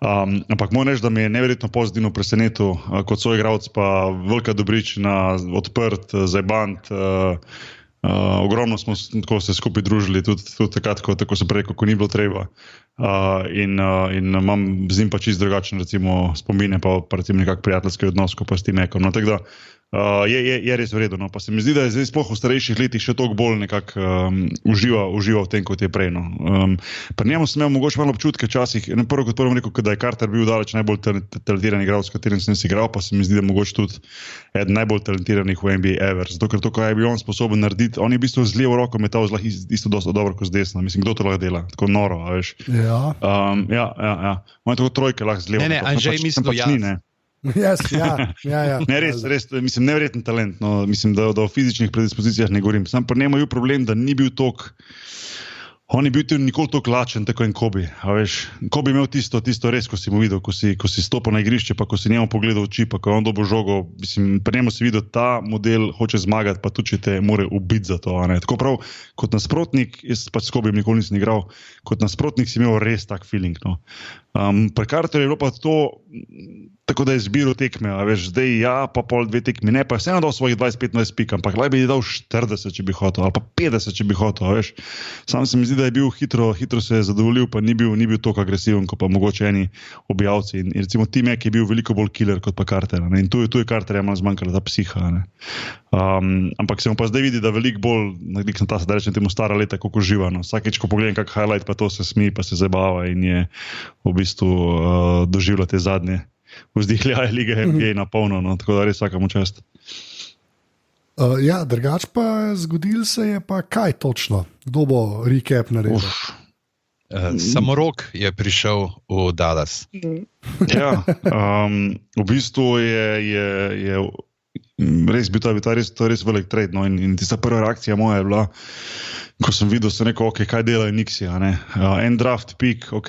[SPEAKER 1] Ampak moram reči, da mi je neverjetno pozitivno presenetil kot soigralec, pa Velika Dobričina, Odprt, Zajbant, ogromno smo se skupaj družili, tudi takrat, tako se prej, ko ni bilo treba. In imam z njim pa čisto drugačen recimo spomine, pa recimo nekak prijateljski odnos, ko pa s Timekom. No, tako da je res v redu, no. Pa se mi zdi, da je zdaj sploh v starejših letih še toliko bolj nekako uživa v tem, kot je prej. No. Pri njemu sem imel mogoče malo občutke včasih, prvo kot prvo rekel, da je Carter bil daleč najbolj talentiran igralec, s katerim sem igral, pa se mi zdi, da mogoče tudi eden najbolj talentiranih v NBA ever. Zato, ker to, kaj je bil on sposoben narediti, on je v bistvu z levo roko metal isto dosto dobro kot z desno. Mislim, kdo to lahko dela? Tako noro, a veš.
[SPEAKER 2] Ja.
[SPEAKER 1] Ja. On je tako trojke lahko z levo.
[SPEAKER 3] Ne, Anžej mislil jaz.
[SPEAKER 2] Yes, ja.
[SPEAKER 1] Ne, res, mislim, neverjeten talent, no, mislim, da o fizičnih predispozicijah ne govorim. Sam pri njemu je bil problem, da ni bil on je bil nikoli toliko lačen, tako en Kobe, a veš. Kobe je imel tisto res, ko si mu videl, ko si stopil na igrišče, pa ko si njemu pogledal oči, pa ko je on dobil žogo, mislim, pri njemu si videl, ta model hoče zmagati, pa tudi, če te more ubiti za to, a ne. Tako prav, kot nasprotnik, jaz pač s Kobejem nikoli nisem igral, kot nasprotnik si imel res tak feeling, no. Pri Carterju je bilo pa to, tako da je izbiral tekme, veš, zdaj ja, pa pol 2 tekmi, ne, pa je vseeno dal svojih 20-15 pik, ampak lahko bi dal 40, če bi hotel, ali pa 50, če bi hotel, veš. Sam se mi zdi, da je bil hitro se je zadovoljil, pa ni bil toliko agresiven, kot pa mogoče eni objavci. In recimo Tim Mack je bil veliko bolj killer kot pa Carter, ne, in tu je Carterja malo zmanjkala ta psiha, ne. Ampak se mu pa zdaj vidi, da veliko bolj, nekaj sem ta sedaj rečem temu stara leta, kako živa, no. Vsakeč, ko pogledam kak highlight, pa to se smi, pa se zabava in je v bistvu doživlja te zadnje vzdihljaje lige NBA na polno, no, tako da res vsakemu čast.
[SPEAKER 2] Ja, drugač pa zgodil se je pa kaj točno? Kdo bo recap naredil?
[SPEAKER 3] Samorok je prišel v Dallas.
[SPEAKER 1] Ja, v bistvu je res bil to res velik trade, no, in tista prva reakcija moja je bila, ko sem videl, sem rekel, ok, kaj delajo Nixi, en draft pick, ok,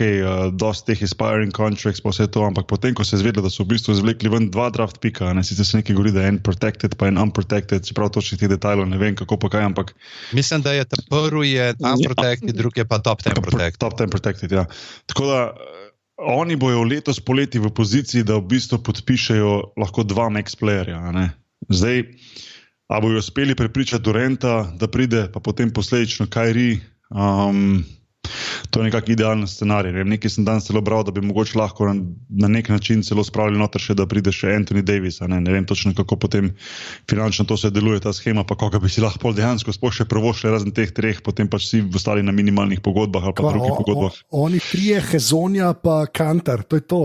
[SPEAKER 1] dosti teh aspiring contracts, pa vse to, ampak potem, ko se je zvedelo, da so v bistvu zvlekli ven 2 draft picka, sicer se nekaj govori, da je en protected, pa en unprotected, čeprav točnih teh detajlov ne vem, kako pa kaj, ampak...
[SPEAKER 3] Mislim, da je ta prvi je unprotected, drugi je pa top 10 protected.
[SPEAKER 1] Top 10 protected, ja. Tako da, oni bojo letos poleti v poziciji, da v bistvu podpišejo lahko 2 max playerja, Zdaj, a bojo uspeli prepričati Duranta, da pride, pa potem posledično Kyrie, to je nekak idealen scenarij. Nekaj sem danes celo bral, da bi mogoče lahko na nek način celo spravili noter še, da pride še Anthony Davis. Ne vem točno, kako potem finančno to se deluje, ta schema, pa koga bi si lahko pol dejansko sploh še prvošli razen teh 3, potem pač si ostali na minimalnih pogodbah ali pa drugih pogodbah.
[SPEAKER 2] Oni 3, Hezonja pa Kanter, to je to.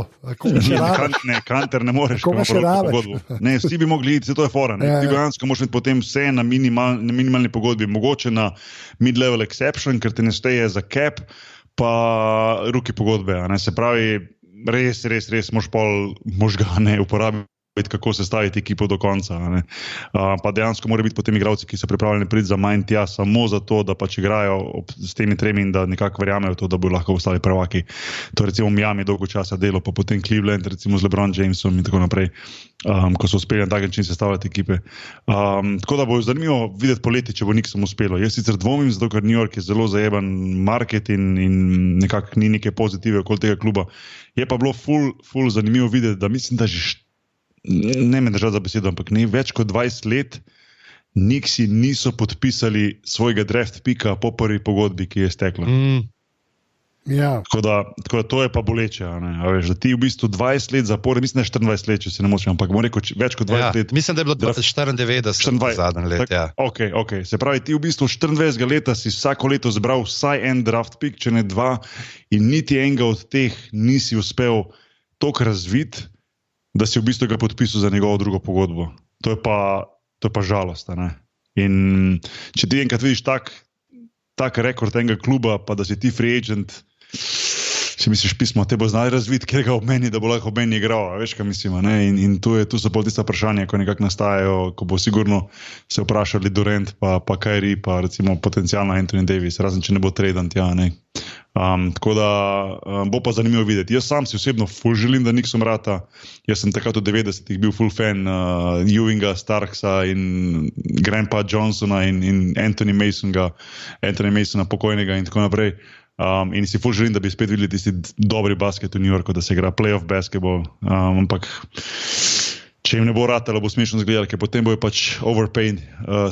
[SPEAKER 1] Kanter ne moreš.
[SPEAKER 2] Koga še rabiš?
[SPEAKER 1] Ne, vsi bi mogli iti, to je fora. Ti dejansko moraš imeti potem vse na minimalni pogodbi, mogoče na mid-level exception, ker te ne šteje za cap, pa ruki pogodbe. Se pravi, res moš pol možgane uporabiti, kako sestaviti ekipo do konca. Pa dejansko mora biti potem igralci, ki so pripravljeni priti za manj tja, samo zato, da pač igrajo s temi 3 in da nekako verjamejo to, da bodo lahko ostali prvaki. To je recimo Miami dolgo časa delo, pa potem Cleveland, recimo z LeBron Jamesom in tako naprej, ko so uspeli na tak način sestavljati ekipe. Tako da bo zanimivo videti poleti, če bo Knicksom uspelo. Jaz sicer dvomim, zato ker New York je zelo zajeban market in nekako ni neke pozitive okoli tega kluba. Je pa bilo ful zanimivo videti, da mislim, da že ne me držati za besedo, ampak ne več kot 20 let Knicksi niso podpisali svojega draft pika po prvi pogodbi, ki je stekla.
[SPEAKER 2] Ja.
[SPEAKER 1] Tako da to je pa boleče, veš, da ti v bistvu 20 let zapore, mislim, da je 24 let, če se ne močem, ampak bom rekel več kot 20 let.
[SPEAKER 3] Mislim, da je bilo 94 zadnji let, ja.
[SPEAKER 1] Ok. Se pravi, ti v bistvu 24 leta si vsako leto zbral vsaj en draft pik, če ne 2, in niti enega od teh nisi uspel toliko razviti, da si v bistvu ga podpisal za njegovo drugo pogodbo. To je pa žalost. In če ti enkrat vidiš tak rekord enega kluba, pa da si ti free agent, si misliš pismo, te bo znali razviti, kjer ga obmeni, da bo lahko obmeni igral, veš, kaj mislim. In tu so pol tista vprašanja, ko nekako nastajajo, ko bo sigurno se vprašali Durant, pa Kyrie, pa recimo potencialno Anthony Davis, razen če ne bo traden tja, tako da bo pa zanimivo videti. Jaz sam si osebno ful želim, da Knicksom rata. Jaz sem takrat v 90-ih bil full fan Ewinga, Starksa in Grandpa Johnsona in Anthony Masona pokojnega in tako naprej. In si ful želim, da bi spet videli tisti dobri basket v New Yorku, da se igra playoff basketball, ampak če jim ne bo ratalo, bo smešno zgledali, ker potem bojo pač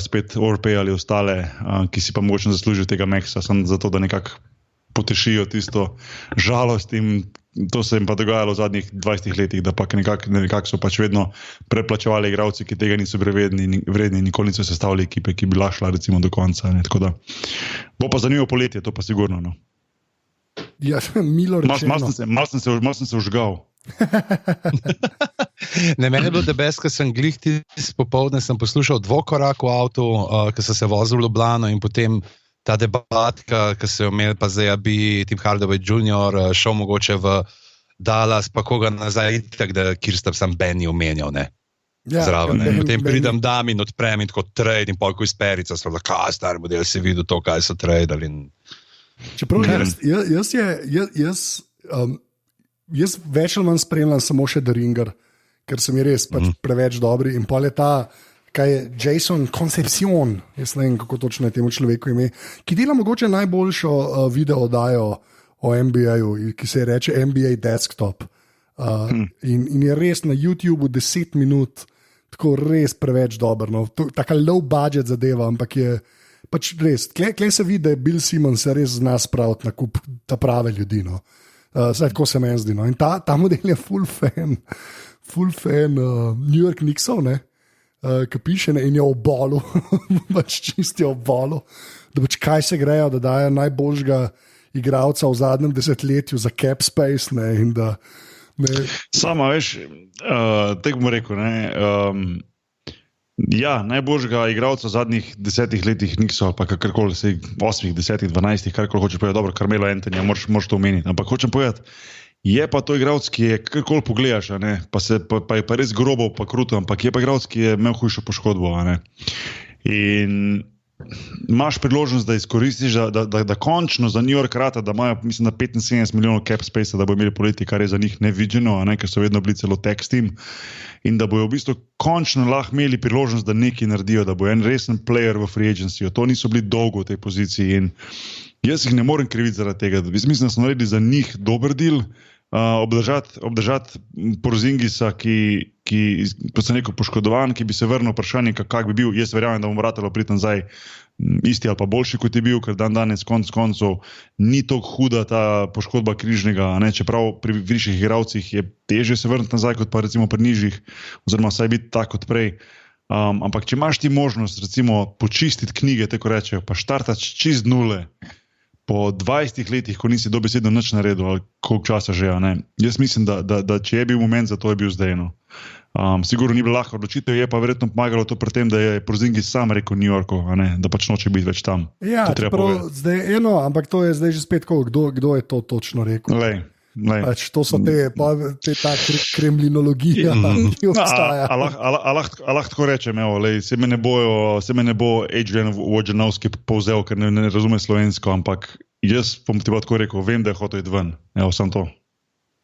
[SPEAKER 1] spet overpayali ostale, ki si pa mogoče zaslužijo tega Maxa, samo zato, da nekako potešijo tisto žalost, in to se jim pa dogajalo v zadnjih 20 letih, da pa nekako so pač vedno preplačevali igralci, ki tega niso vredni, nikoli niso sestavili ekipe, ki bi lahko šla recimo do konca. Tako da bo pa zanimivo poletje, to pa sigurno. No.
[SPEAKER 2] Ja, milo rečeno.
[SPEAKER 1] Mal sem se užgal.
[SPEAKER 3] Ne, meni je bilo debes, ko sem glih popoldne sem poslušal Dvokorak v avtu, ko sem se vozil v Ljubljano, in potem ta debatka, ki so jo imeli, pa zdaj bi Tim Hardaway Jr. šel mogoče v Dallas, pa koga nazaj, tako da kjer sta sam Benny omenjal, zraven. Potem pridem dam in odprem in tako trade, in polko iz perica, so kaj star model, si videl to, kaj so tradali.
[SPEAKER 2] Čeprav jaz več ali manj spremljam samo še The Ringer, ker sem res pač preveč dobri, in pol je ta, kaj je Jason Concepcion, jaz ne vem, kako točno je temu človeku ime, ki dela mogoče najboljšo video oddajo o NBA-ju, ki se reče NBA Desktop. In je res na YouTubu 10 minut, tako res preveč dober. No. Taka low budget zadeva, ampak je pač res. Klej se vidi, da je Bill Simmons res zna spraviti na kup ta prave ljudi. No. Tako se meni zdi. No. In ta model je full fan New York Knicksov, ki piše in je v bolu, pač čisti v bolu, da pač kaj se grejo, da dajo najboljšega igralca v zadnjem desetletju za cap space, in da
[SPEAKER 1] Sama, veš, tako bom rekel, najboljšega igralca v zadnjih 10 letih niso, ali pa kakorkoli, 8, 10, 12, karkoli hoče povedati, dobro, Carmelo Anthony, moraš to omeniti, ampak hočem povedati, je pa to igralec, ki je karkoli pogledaš, pa je pa res grobo, pa kruto, ampak je pa igralec, ki je imel hujšo poškodbo, in imaš priložnost, da izkoristiš, da končno za New York rata, da imajo, mislim, da 75 milijonov cap space, da bo imeli poleti, kar je za njih nevideno, ker so vedno bili celo tech team, in da bojo v bistvu končno lahko imeli priložnost, da nekaj naredijo, da bo en resen player v free agency. To niso bili dolgo v tej poziciji in jaz jih ne morem kriviti zaradi tega. Mislim, da smo naredili za njih dober deal, obdržati Porzingisa, ki kot sem rekel, poškodovan, ki bi se vrnil vprašanje, kak bi bil. Jaz verjamem, da bomo vratalo priti nazaj isti ali pa boljši, kot je bil, ker danes konec koncev ni tako huda ta poškodba križnega, čeprav pri višjih igralcih je težje se vrniti nazaj, kot pa recimo pri nižjih, oziroma vsaj biti tako kot prej. Ampak če imaš ti možnost recimo počistiti knjige, tako rečejo, pa štartati čist nule, po 20 letih, ko nisi dobesedno nič naredil, ali koliko časa že, jaz mislim, da če je bil moment, za to je bil zdaj. Sigurno ni bila lahka odločitev, je pa verjetno pomagalo to pri tem, da je Porzingis sam rekel New Yorku, da pač noče biti več tam.
[SPEAKER 2] Ja, zdaj, ampak to je zdaj že spet, kdo je to točno rekel. Pač to so ta kremlinologija, ki obstaja. Lahko
[SPEAKER 1] tako rečem, se me ne bo Adrian Wojnarowski povzel, ker ne razume slovensko, ampak jaz bom ti tako rekel, vem, da je hotel iti ven. Samo to.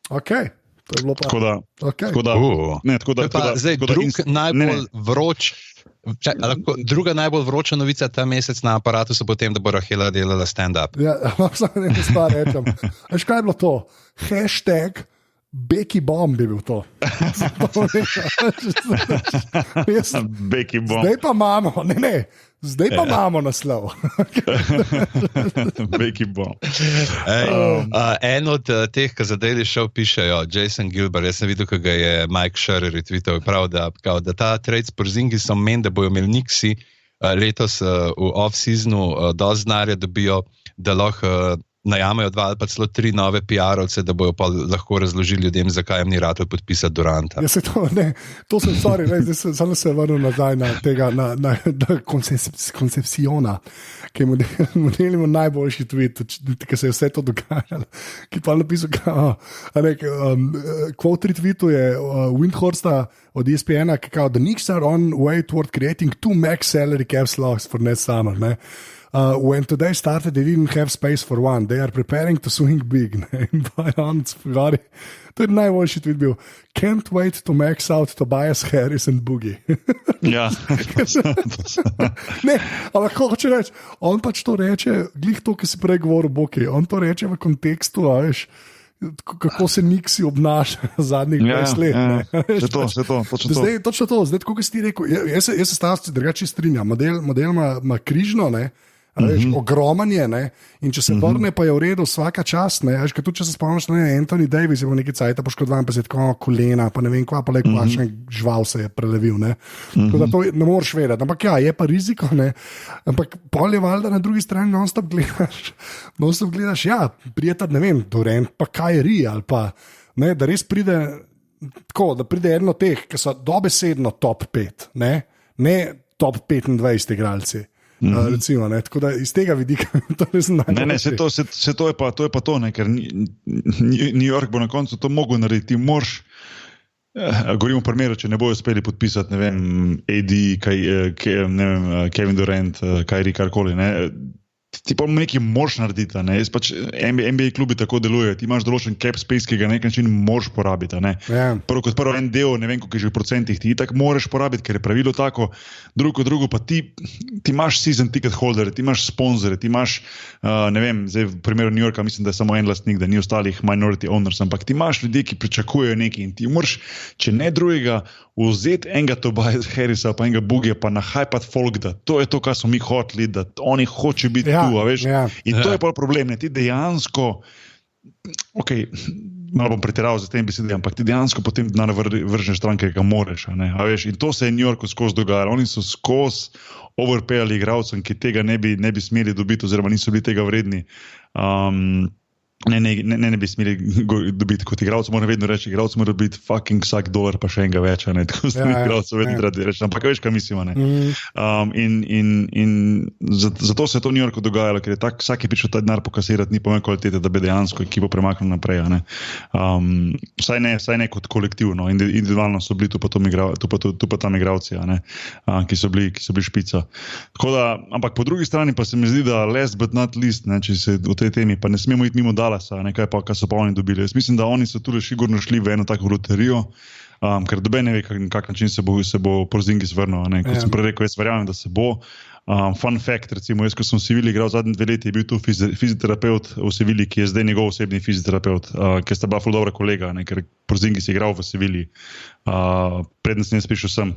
[SPEAKER 2] Ok. To je bilo
[SPEAKER 3] pa. Zdaj, najbolj vroč. Druga najbolj vroča novica ta mesec na aparatu so potem, da bo Rahela delala stand-up.
[SPEAKER 2] Ja, samo nekaj stvar rečem. Veš, kaj je bilo to? Hashtag Becky Bomb bi bil to.
[SPEAKER 1] Becky Bomb.
[SPEAKER 2] Zdaj pa imamo, zdaj pa imamo naslov.
[SPEAKER 3] Becky Bomb. En od teh, ki za Daily Show pišejo, Jason Gilbert, jaz sem videl, ko ga je Mike Sherry retweetal, prav, da ta trade s Porzingisom meni, da bojo imeli Knicksi letos v off-seasonu dosti denarja dobijo, da lahko najamejo 2 ali pa celo 3 nove PR-ovce, da bojo pa lahko razložili ljudem, zakaj jim ni ratalo podpisati Duranta.
[SPEAKER 2] Ja, to sem sorry, zdaj se vrnil nazaj na tega, na koncepciona, ki je modelimo najboljši tweet, ki se je vse to dogajalo, ki pa napisal, quote retweetu je Windhorsta od ESPN-a, ki kao, the Knicks are on way toward creating 2 max salary cap slots for next summer, when today started, they didn't have space for one. They are preparing to swing big. To je najboljši tweet bil. Can't wait to max out Tobias Harris and Boogie.
[SPEAKER 1] Ja.
[SPEAKER 2] Ampak hoče reči, on pač to reče, glih to, ki si prej govoril, Boki, on to reče v kontekstu, veš, kako se Knicksi obnašajo zadnjih 20 let. Točno to. Zdaj, tako, ki si ti rekel, jaz se stavci drugače strinjam. Model ima križno, ogroman je, in če se vrne, pa je v redu vsaka čast. Tudi če se spomniš, Anthony Davis je bil nekaj cajta poškodovan, pa se je tako kolena, pa ne vem kva, pa kakšen žval se je prelevil. Tako da to ne moreš vedeti. Ampak ja, je pa riziko. Ampak pol je valjda na drugi strani non-stop gledaš, ja, prijeta, ne vem, Durant, pa Kyrie ali pa, da res pride tako, da pride eno teh, ki so dobesedno top 5, ne top 25 igralci. Recimo, tako da iz tega vidika to res najbolj.
[SPEAKER 1] To je pa to, ker New York bo na koncu to mogel narediti. Ti moraš, govorimo o primeru, če ne bojo uspeli podpisati, ne vem, AD, Kevin Durant, Kyrie, karkoli, ti pa nekaj moraš narediti. Ne? Pač NBA klubi tako delujejo, ti imaš določen cap space, ki ga na nek način moraš porabiti. Ne? Prvo kot prvo en del, ne vem, koliko je že v procentih, ti tako moraš porabiti, ker je pravilo tako, drugo pa ti imaš season ticket holder, ti imaš sponzore, ti imaš, ne vem, zdaj v primeru New Yorka mislim, da je samo en lastnik, da ni ostalih minority owners, ampak ti imaš ljudi, ki pričakujejo nekaj in ti moraš, če ne drugega, vzeti enega Tobiasa Harrisa, pa enega Bugija, pa nahajpati folk, da to je to, kar smo mi hoteli, da oni hočejo biti tu, veš. In to je pa problem, ne, ti dejansko, malo bom pretiraval za tem besedi, ampak ti dejansko potem denar vržeš stran, ker ga moreš, a veš. In to se je New Yorku skozi dogajalo. Oni so skozi overpayali igralcem, ki tega ne bi smeli dobiti, oziroma niso bili tega vredni. Ne bi smeli dobiti kot igralec, moram vedno reči, igralec mora biti fucking vsak dolar pa še enega več, ne, tako da igralcev vedno radi reči, ampak veš, kaj mislimo, ne. In zato se je to v New Yorku dogajalo, ker je tak, vsak je prišel ta denar pokasirati, ni pomeni kvalitete, da bi dejansko ekipo premaknil naprej, ne. Vsaj ne kot kolektiv, no, individualno so bili tu pa tam igralci, ne, ki so bili špica. Tako da, ampak po drugi strani pa se mi zdi, da last but not least, ne, če se o tej temi, pa ne smemo iti mimo nekaj pa, kar so pa oni dobili. Jaz mislim, da oni so tudi sigurno šli v eno tako loterijo, ker doben ne ve, kak način se bo Porzingis vrnil. Kot sem prej rekel, jaz verjamem, da se bo. Fun fact, recimo, jaz, ko sem v Sevilji igral zadnji 2 leti, je bil tu fizioterapeut v Sevilji, ki je zdaj njegov osebni fizioterapeut, ker sta bila ful dobra kolega, ne, ker Porzingis je igral v Sevilji, preden sem jaz prišel sem,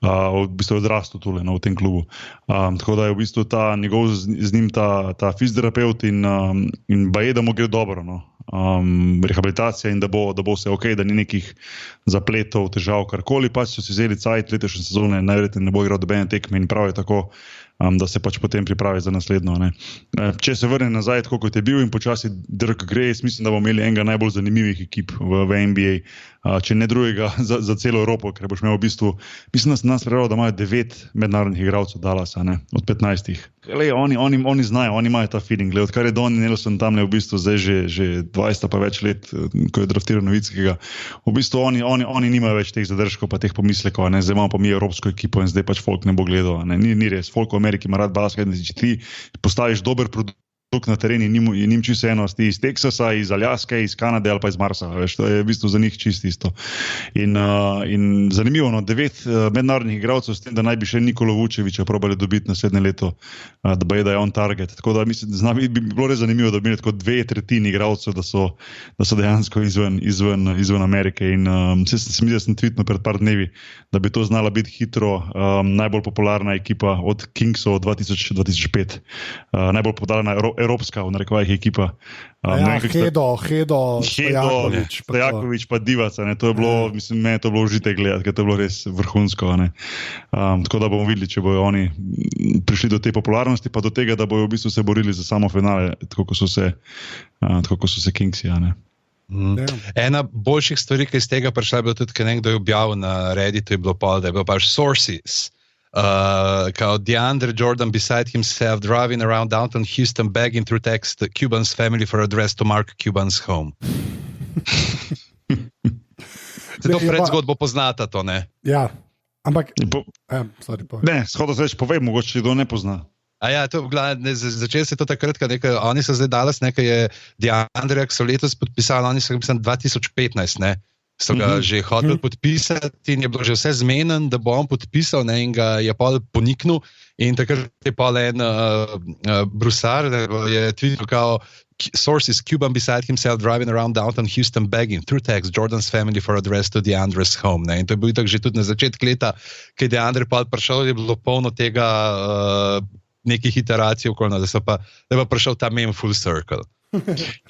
[SPEAKER 1] v bistvu odrastel tule, no, v tem klubu. Tako da je v bistvu z njim ta fizioterapeut in baje, da mu gre dobro, no. Rehabilitacija in da bo vse ok, da ni nekih zapletov, težav, karkoli, pač so si vzeli cajt letošnje sezone, najverjetneje ne bo igral dobene tekme in prav je tako, da se pač potem pripravi za naslednjo. Ne. Če se vrne nazaj, tako kot je bil in počasi Dirk gre, mislim, da bomo imeli enega najbolj zanimivih ekip v NBA, če ne drugega za celo Evropo, ker boš imel v bistvu, mislim, da sem nas preveral, da imajo 9 mednarodnih igralcev Dallasa, ne, od 15. Oni znajo, oni imajo ta feeling. Odkar je Donnie Nelson tam v bistvu zdaj že 20 pa več let, ko je draftiral Novickega, v bistvu oni nimajo več teh zadržkov pa teh pomislekov, ne, zdaj imamo pa mi evropsko ekipo in zdaj pač folk ne bo gledal, ne, ni res, folk v Ameriki ima rad basket, če ti postaviš dober produkt na tereni, njim čisto eno, iz Teksasa, iz Aljaske, iz Kanade ali pa iz Marsa, veš, to je v bistvu za njih čisto isto. In zanimivo, no, 9 mednarodnih igralcev, s tem, da naj bi še Nikolo Vučevića probali dobiti naslednje leto, da je on target. Tako da mislim, bi bilo res zanimivo, da bi imeli tako 2/3 igralcev, da so dejansko izven Amerike. In se mi zdi, da sem tweetnil pred par dnevi, da bi to znala biti hitro najbolj popularna ekipa od Kingsov 2005. Najbolj popularna evropska, v narekovajih, ekipa.
[SPEAKER 2] Hedo,
[SPEAKER 1] Stojakovič pa Divac, to je bilo, mislim, meni to bilo užitek gledati, ker to je bilo res vrhunsko. Tako da bomo videli, če bojo oni prišli do te popularnosti, pa do tega, da bojo v bistvu se borili za samo finale, tako kot so se Kingsi.
[SPEAKER 3] Ena boljših stvari, ki iz tega prišla, je bilo tudi, ker nekdo je objavil na Redditu, je bilo pač sources. Kao DeAndre Jordan beside himself driving around downtown Houston begging through text Cuban's family for address to Mark Cuban's home. Se to predzgodbo poznata to, ne?
[SPEAKER 2] Ja, ampak
[SPEAKER 1] ne, shodo se reči, povej, mogoče kdo ne pozna.
[SPEAKER 3] Začel se to takrat, oni so zdaj Dallas, nekaj je DeAndre, ki so letos podpisali, oni so 2015, ne? So ga že hoteli podpisati in je bilo že vse zmenen, da bo on podpisal, ne, in ga je pol poniknil in takrat je pol en Brusar je tweetal kao sources Cuban beside himself driving around downtown Houston begging through text Jordan's family for address to DeAndre's home, ne, in to je bil tako že tudi na začetku leta, ki je DeAndre pol prišel, je bilo polno tega nekih iteracij okolno, da je pa prišel ta meme full circle.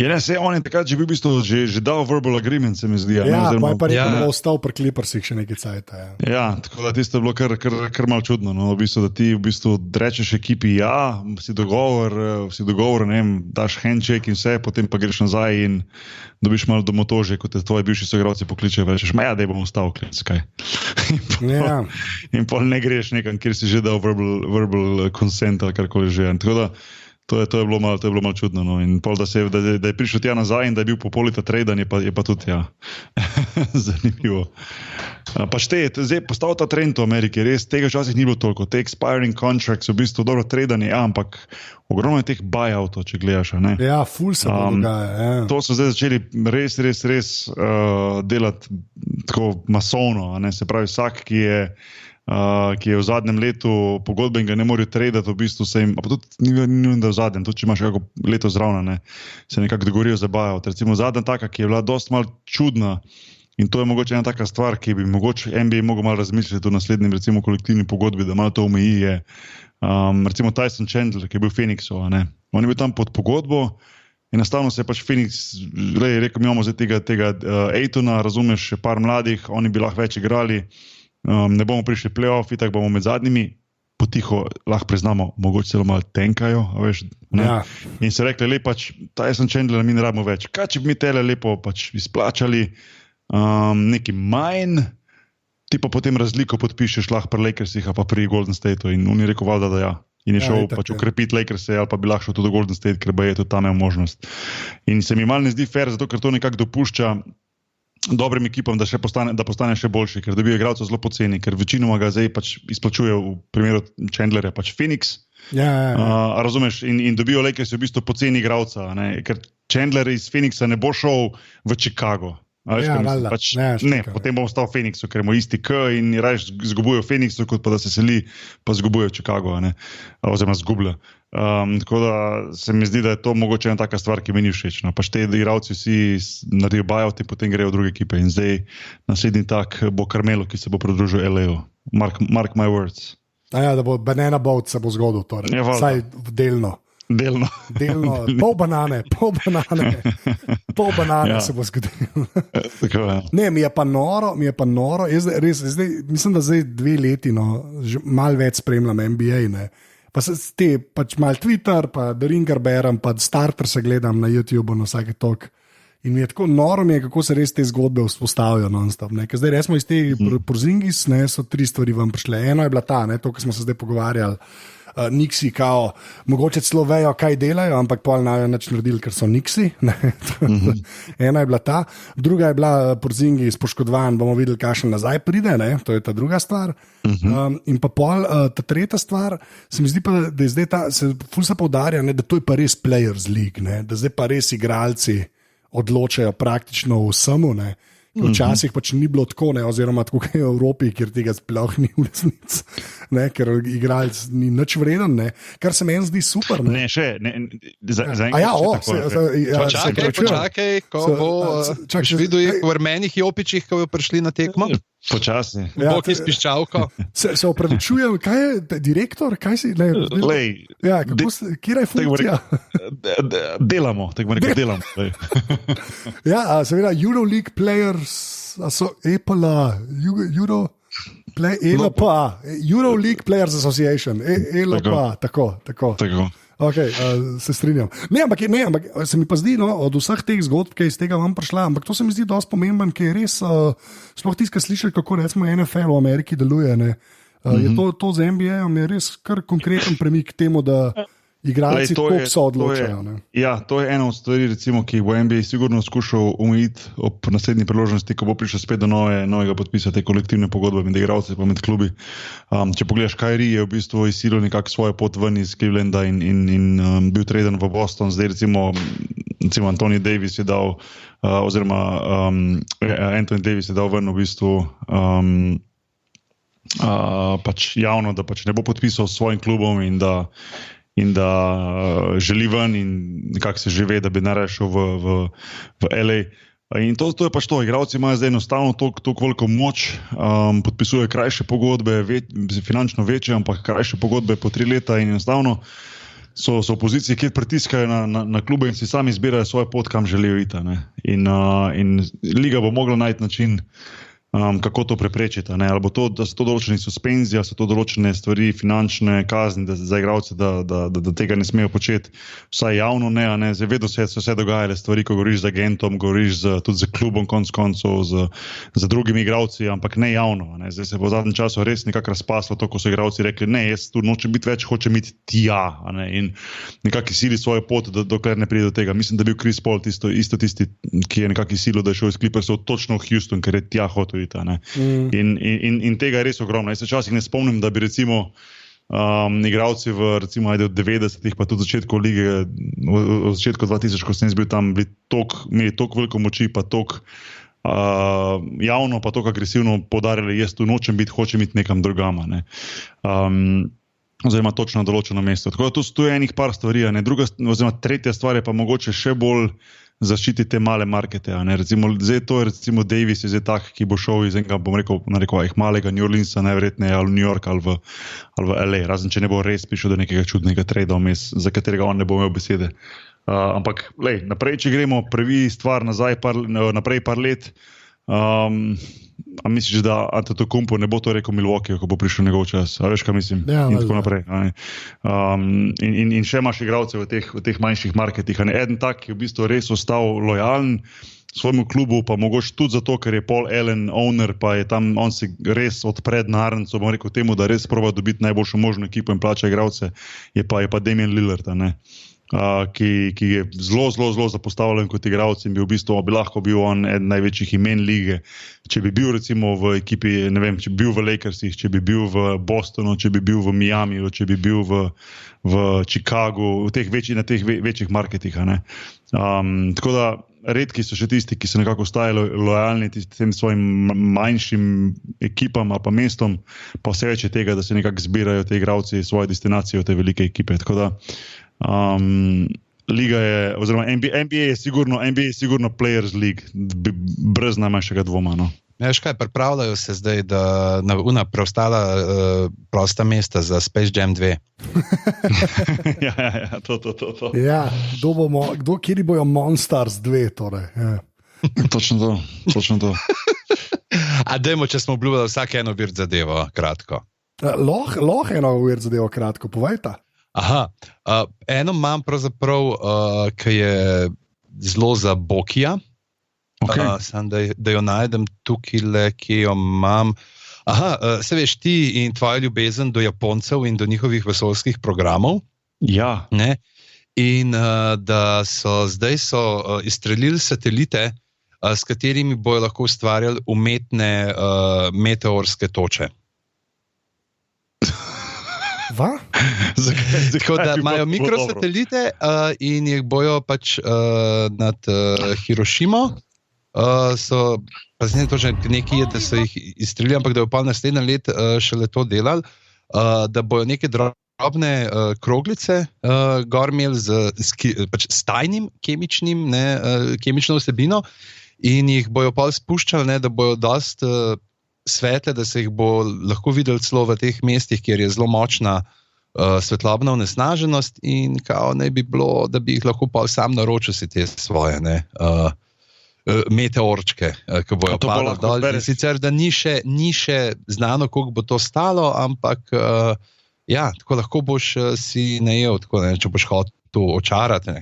[SPEAKER 1] Je ne, on je takrat že bil v bistvu že dal verbal agreement, se mi zdi.
[SPEAKER 2] Ja, pa je rekel, da bo ostal pri Clippersih še nekaj cajta.
[SPEAKER 1] Ja, tako da tisto je bilo kar malo čudno, no, v bistvu, da ti v bistvu rečeš ekipi, ja, si dogovor, ne vem, daš handshake in vse, potem pa greš nazaj in dobiš malo domotožje, kot te tvoji bivši soigralci pokličejo, rečeš, da bom ostal, skaj. In pol ne greš nekam, kjer si že dal verbal consent ali karkoli že. Tako da To je bilo malo čudno. No. In pol, da je prišel tja nazaj in da je bil po polita traden, je pa tudi zanimivo. Pa zdaj postal ta trend v Ameriki, res tega včasih ni bilo toliko. Te expiring contracts so v bistvu dobro tradeni, ampak ogromno je teh buyoutov, če gledaš. Ne?
[SPEAKER 2] Ja, ful se dogaja.
[SPEAKER 1] To so zdaj začeli res delati tako masovno. Se pravi, vsak, ki je v zadnjem letu pogodbe in ga ne more tradati, v bistvu se jim, pa tudi ni da v zadnjem, tudi če imaš kako leto zravna, se nekako dogovorijo za buyout. Recimo zadnja taka, ki je bila dosti malo čudna, in to je mogoče ena taka stvar, ki bi mogoče NBA mogel malo razmisliti v naslednjem, recimo kolektivni pogodbi, da malo to omeji, je recimo Tyson Chandler, ki je bil v Phoenixu, On je bil tam pod pogodbo in enostavno se je pač Phoenix rekel, mi imamo zdaj tega Aytona, razumeš, še par mladih, oni bi lahko več igrali, ne bomo prišli play-off, itak bomo med zadnjimi, potiho lahko priznamo, mogoče celo malo tenkajo, veš,
[SPEAKER 2] Ja.
[SPEAKER 1] In se rekli, le pač, Tyson Chandler, mi ne rabimo več. Kaj, če bi mi tele lepo pač izplačali neki manj, ti pa potem razliko podpišeš lahko pri Lakersih, pa pri Golden Stateu, in on je rekel, da ja. In je šel pač ukrepiti Lakers, ali pa bi lahko šel tudi do Golden State, ker je tudi tam imel možnost. In se mi malo ne zdi fair, zato ker to nekako dopušča dobrim ekipam, da postane še boljši, ker dobijo igralcev zelo poceni, ker večinoma ga zdaj pač izplačujejo v primeru Chandlerja pač Phoenix.
[SPEAKER 2] Ja.
[SPEAKER 1] Razumeš, in dobijo Lakers v bistvu poceni igralca, ker Chandler iz Phoenixa ne bo šel v Chicago. Potem bom ostal v Phoenixu, ker ima isti K in raje zgubujo v Phoenixu, kot pa da se seli, pa zgubujo v Chicago, oziroma zgublja. Tako da se mi zdi, da je to mogoče ena taka stvar, ki mi ni všeč. Pač te igralci vsi naredijo buyout in potem grejo v druge ekipe. In zdaj naslednji tak bo Carmelo, ki se bo pridružil LA-u. Mark my words.
[SPEAKER 2] Da bo banana boat se bo zgodil, torej. Vsaj delno. Pol banane se bo zgodilo. Ne, mi je pa noro. Jaz zdaj, mislim, da zdaj 2 leti, malo več spremljam NBA, Pa se te pač malo Twitter, pa The Ringer berem, pa Starter se gledam na YouTube na vsake tok. In mi je tako noro, kako se res te zgodbe vzpostavijo non-stop. Zdaj resmo iz te Porzingis, so 3 stvari vam prišle. Eno je bila ta, to, kar smo se zdaj pogovarjali. Nixi, kao, mogoče celo vejo, kaj delajo, ampak pol naj nič naredili, ker so Nixi. Ena je bila ta, druga je bila Porzingis poškodovan, bomo videli, kakšen nazaj pride, to je ta druga stvar. In pa pol, ta tretja stvar, se mi zdi pa, da je zdaj ful se poudarja, da to je pa res Players League, da zdaj pa res igralci odločajo praktično vsemu, Včasih pač ni bilo tako, oziroma tako kot je v Evropi, kjer tega sploh ni v resnici, ker igralec ni nič vreden, kar se meni zdi super.
[SPEAKER 3] Počakaj, ko boš videl v rumenih jopičih, ko bojo prišli na tekmo.
[SPEAKER 1] Počasi.
[SPEAKER 3] Bog je spiščalko.
[SPEAKER 2] Se opravičujem, kaj je direktor? Kaj si? Kje je funkcija?
[SPEAKER 1] Delamo.
[SPEAKER 2] Ja, seveda, Euroleague Players, EPLA, Euroleague Players Association, ELPA, tako. Okay, se strinjam. Ampak se mi pa zdi, od vseh teh zgodb, ki je iz tega vam prišla, ampak to se mi zdi dosti pomemben, ker je res, sploh tiskaj slišali, kako recimo NFL v Ameriki deluje. Je to z NBA-om je res kar konkreten premik k temu, da igralci koliko se odločajo.
[SPEAKER 1] To je ena od stvari, recimo, ki bo NBA sigurno skušal umiti ob naslednji priložnosti, ko bo prišel spet do novega podpisa te kolektivne pogodbe med igralci pa med klubi. Če pogledaš, Kyrie je v bistvu izsilil nekako svojo pot ven iz Clevelanda in bil traden v Boston, zdaj recimo Anthony Davis je dal, oziroma Anthony Davis je dal ven v bistvu pač javno, da pač ne bo podpisal s svojim klubom in da želi ven in nekako se že ve, da bi najraje šel v LA. In to je pač to. Igralci imajo zdaj enostavno toliko veliko moč, podpisujejo krajše pogodbe, finančno večje, ampak krajše pogodbe po 3 leta in enostavno so v poziciji, kjer pritiskajo na klube in si sami izbirajo svojo pot, kam želijo iti. In liga bo mogla najti način, kako to preprečiti. Ali bo to, da so to določene suspenzije, so to določene stvari, finančne kazni za igralce, da tega ne smejo početi, vsaj javno ne. Zdaj vedno se vse dogajale stvari, ko govoriš z agentom, govoriš tudi z klubom, konc koncev, z drugimi igralci, ampak ne javno. Zdaj se bo v zadnjem času res nekako razpaslo to, ko so igralci rekli, ne, jaz tu nočem biti več, hočem iti tja. In nekako sili svojo pot, dokler ne pride do tega. Mislim, da je bil Chris Paul isto tisti, ki je nekako silo, da je šel iz Clippersov točno v Houston, ker je tja hotel. In tega je res ogromno. Jaz se včasih ne spomnim, da bi recimo igralci v recimo od 90-ih pa tudi začetku lige, v začetku 2000, ko sem bil tam, imeli toliko veliko moči, pa toliko javno, pa toliko agresivno podarjali, jaz tu nočem biti, hočem iti nekam drugama. Oziroma točno na določeno mesto. Tako da tu je enih par stvari. Tretja stvar je pa mogoče še bolj zaščititi te male markete. Zdaj to je recimo Davis, je zdaj tak, ki bo šel iz enega, bom rekel, malega New Orleansa, najverjetneje ali v New York ali v LA, razen če ne bo res prišel do nekega čudnega trada vmes, za katerega on ne bo imel besede. Ampak naprej, če gremo prvi stvar naprej par let, a misliš, da Antetokounmpo ne bo to rekel Milwaukee, ko bo prišel njegov čas? A veš, kaj mislim?
[SPEAKER 2] Ja,
[SPEAKER 1] in tako naprej. In še imaš igralce v teh manjših marketih. Eden tak, ki je v bistvu res ostal lojalen svojemu klubu, pa mogoče tudi zato, ker je Paul Allen owner, pa je tam, on si res odpred narnico, bom rekel temu, da res proba dobiti najboljšo možno ekipo in plača igralce, je pa Damian Lillard, ki je zelo zapostavljen kot igralec in bi v bistvu lahko bil on eden največjih imen lige. Če bi bil recimo v ekipi, ne vem, če bi bil v Lakersih, če bi bil v Bostonu, če bi bil v Miamiju, če bi bil v Chicagu, na teh večjih marketih. Tako da redki so še tisti, ki so nekako ostali lojalni tem svojim manjšim ekipam ali pa mestom, pa vse več je tega, da se nekako zbirajo te igralci svoje destinacije v te velike ekipe. Tako da liga je, oziroma NBA je sigurno Players League, brez najmanjšega dvoma.
[SPEAKER 3] Veš kaj, pripravljajo se zdaj, da na preostala prosta mesta za Space Jam 2.
[SPEAKER 1] Ja, to.
[SPEAKER 2] Ja, kjeri bojo Monsters 2, torej. Ja.
[SPEAKER 1] Točno to.
[SPEAKER 3] A dajmo, če smo obljubili vsak eno virt zadevo, kratko.
[SPEAKER 2] Lahko eno virt zadevo, kratko, povejta.
[SPEAKER 3] Aha, eno imam pravzaprav, ki je zelo za Bokija. Okay. Sam, da jo najdem tukaj, ki jo imam. Aha, se veš, ti in tvoja ljubezen do Japoncev in do njihovih vesoljskih programov.
[SPEAKER 1] Ja.
[SPEAKER 3] Ne? In da so zdaj izstrelili satelite, s katerimi bojo lahko ustvarjali umetne meteorske toče. Tako da imajo mikrosatelite in jih bojo pač nad Hirošimo. Pa ne točno nekaj je, da so jih izstrelili, ampak da bo pa naslednje let šele to delali, da bojo neke drobne kroglice gor imeli s tajnim kemično vsebino in jih bojo pa spuščali, da bojo dost svetle, da se jih bo lahko videli celo v teh mestih, kjer je zelo močna svetlobna onesnaženost in kao ne bi bilo, da bi jih lahko pa sam naročil si te svoje meteorčke, ki bojo padali dol. In sicer, da ni še znano, koliko bo to stalo, ampak ja, tako lahko boš si najel, tako če boš hotel očarati,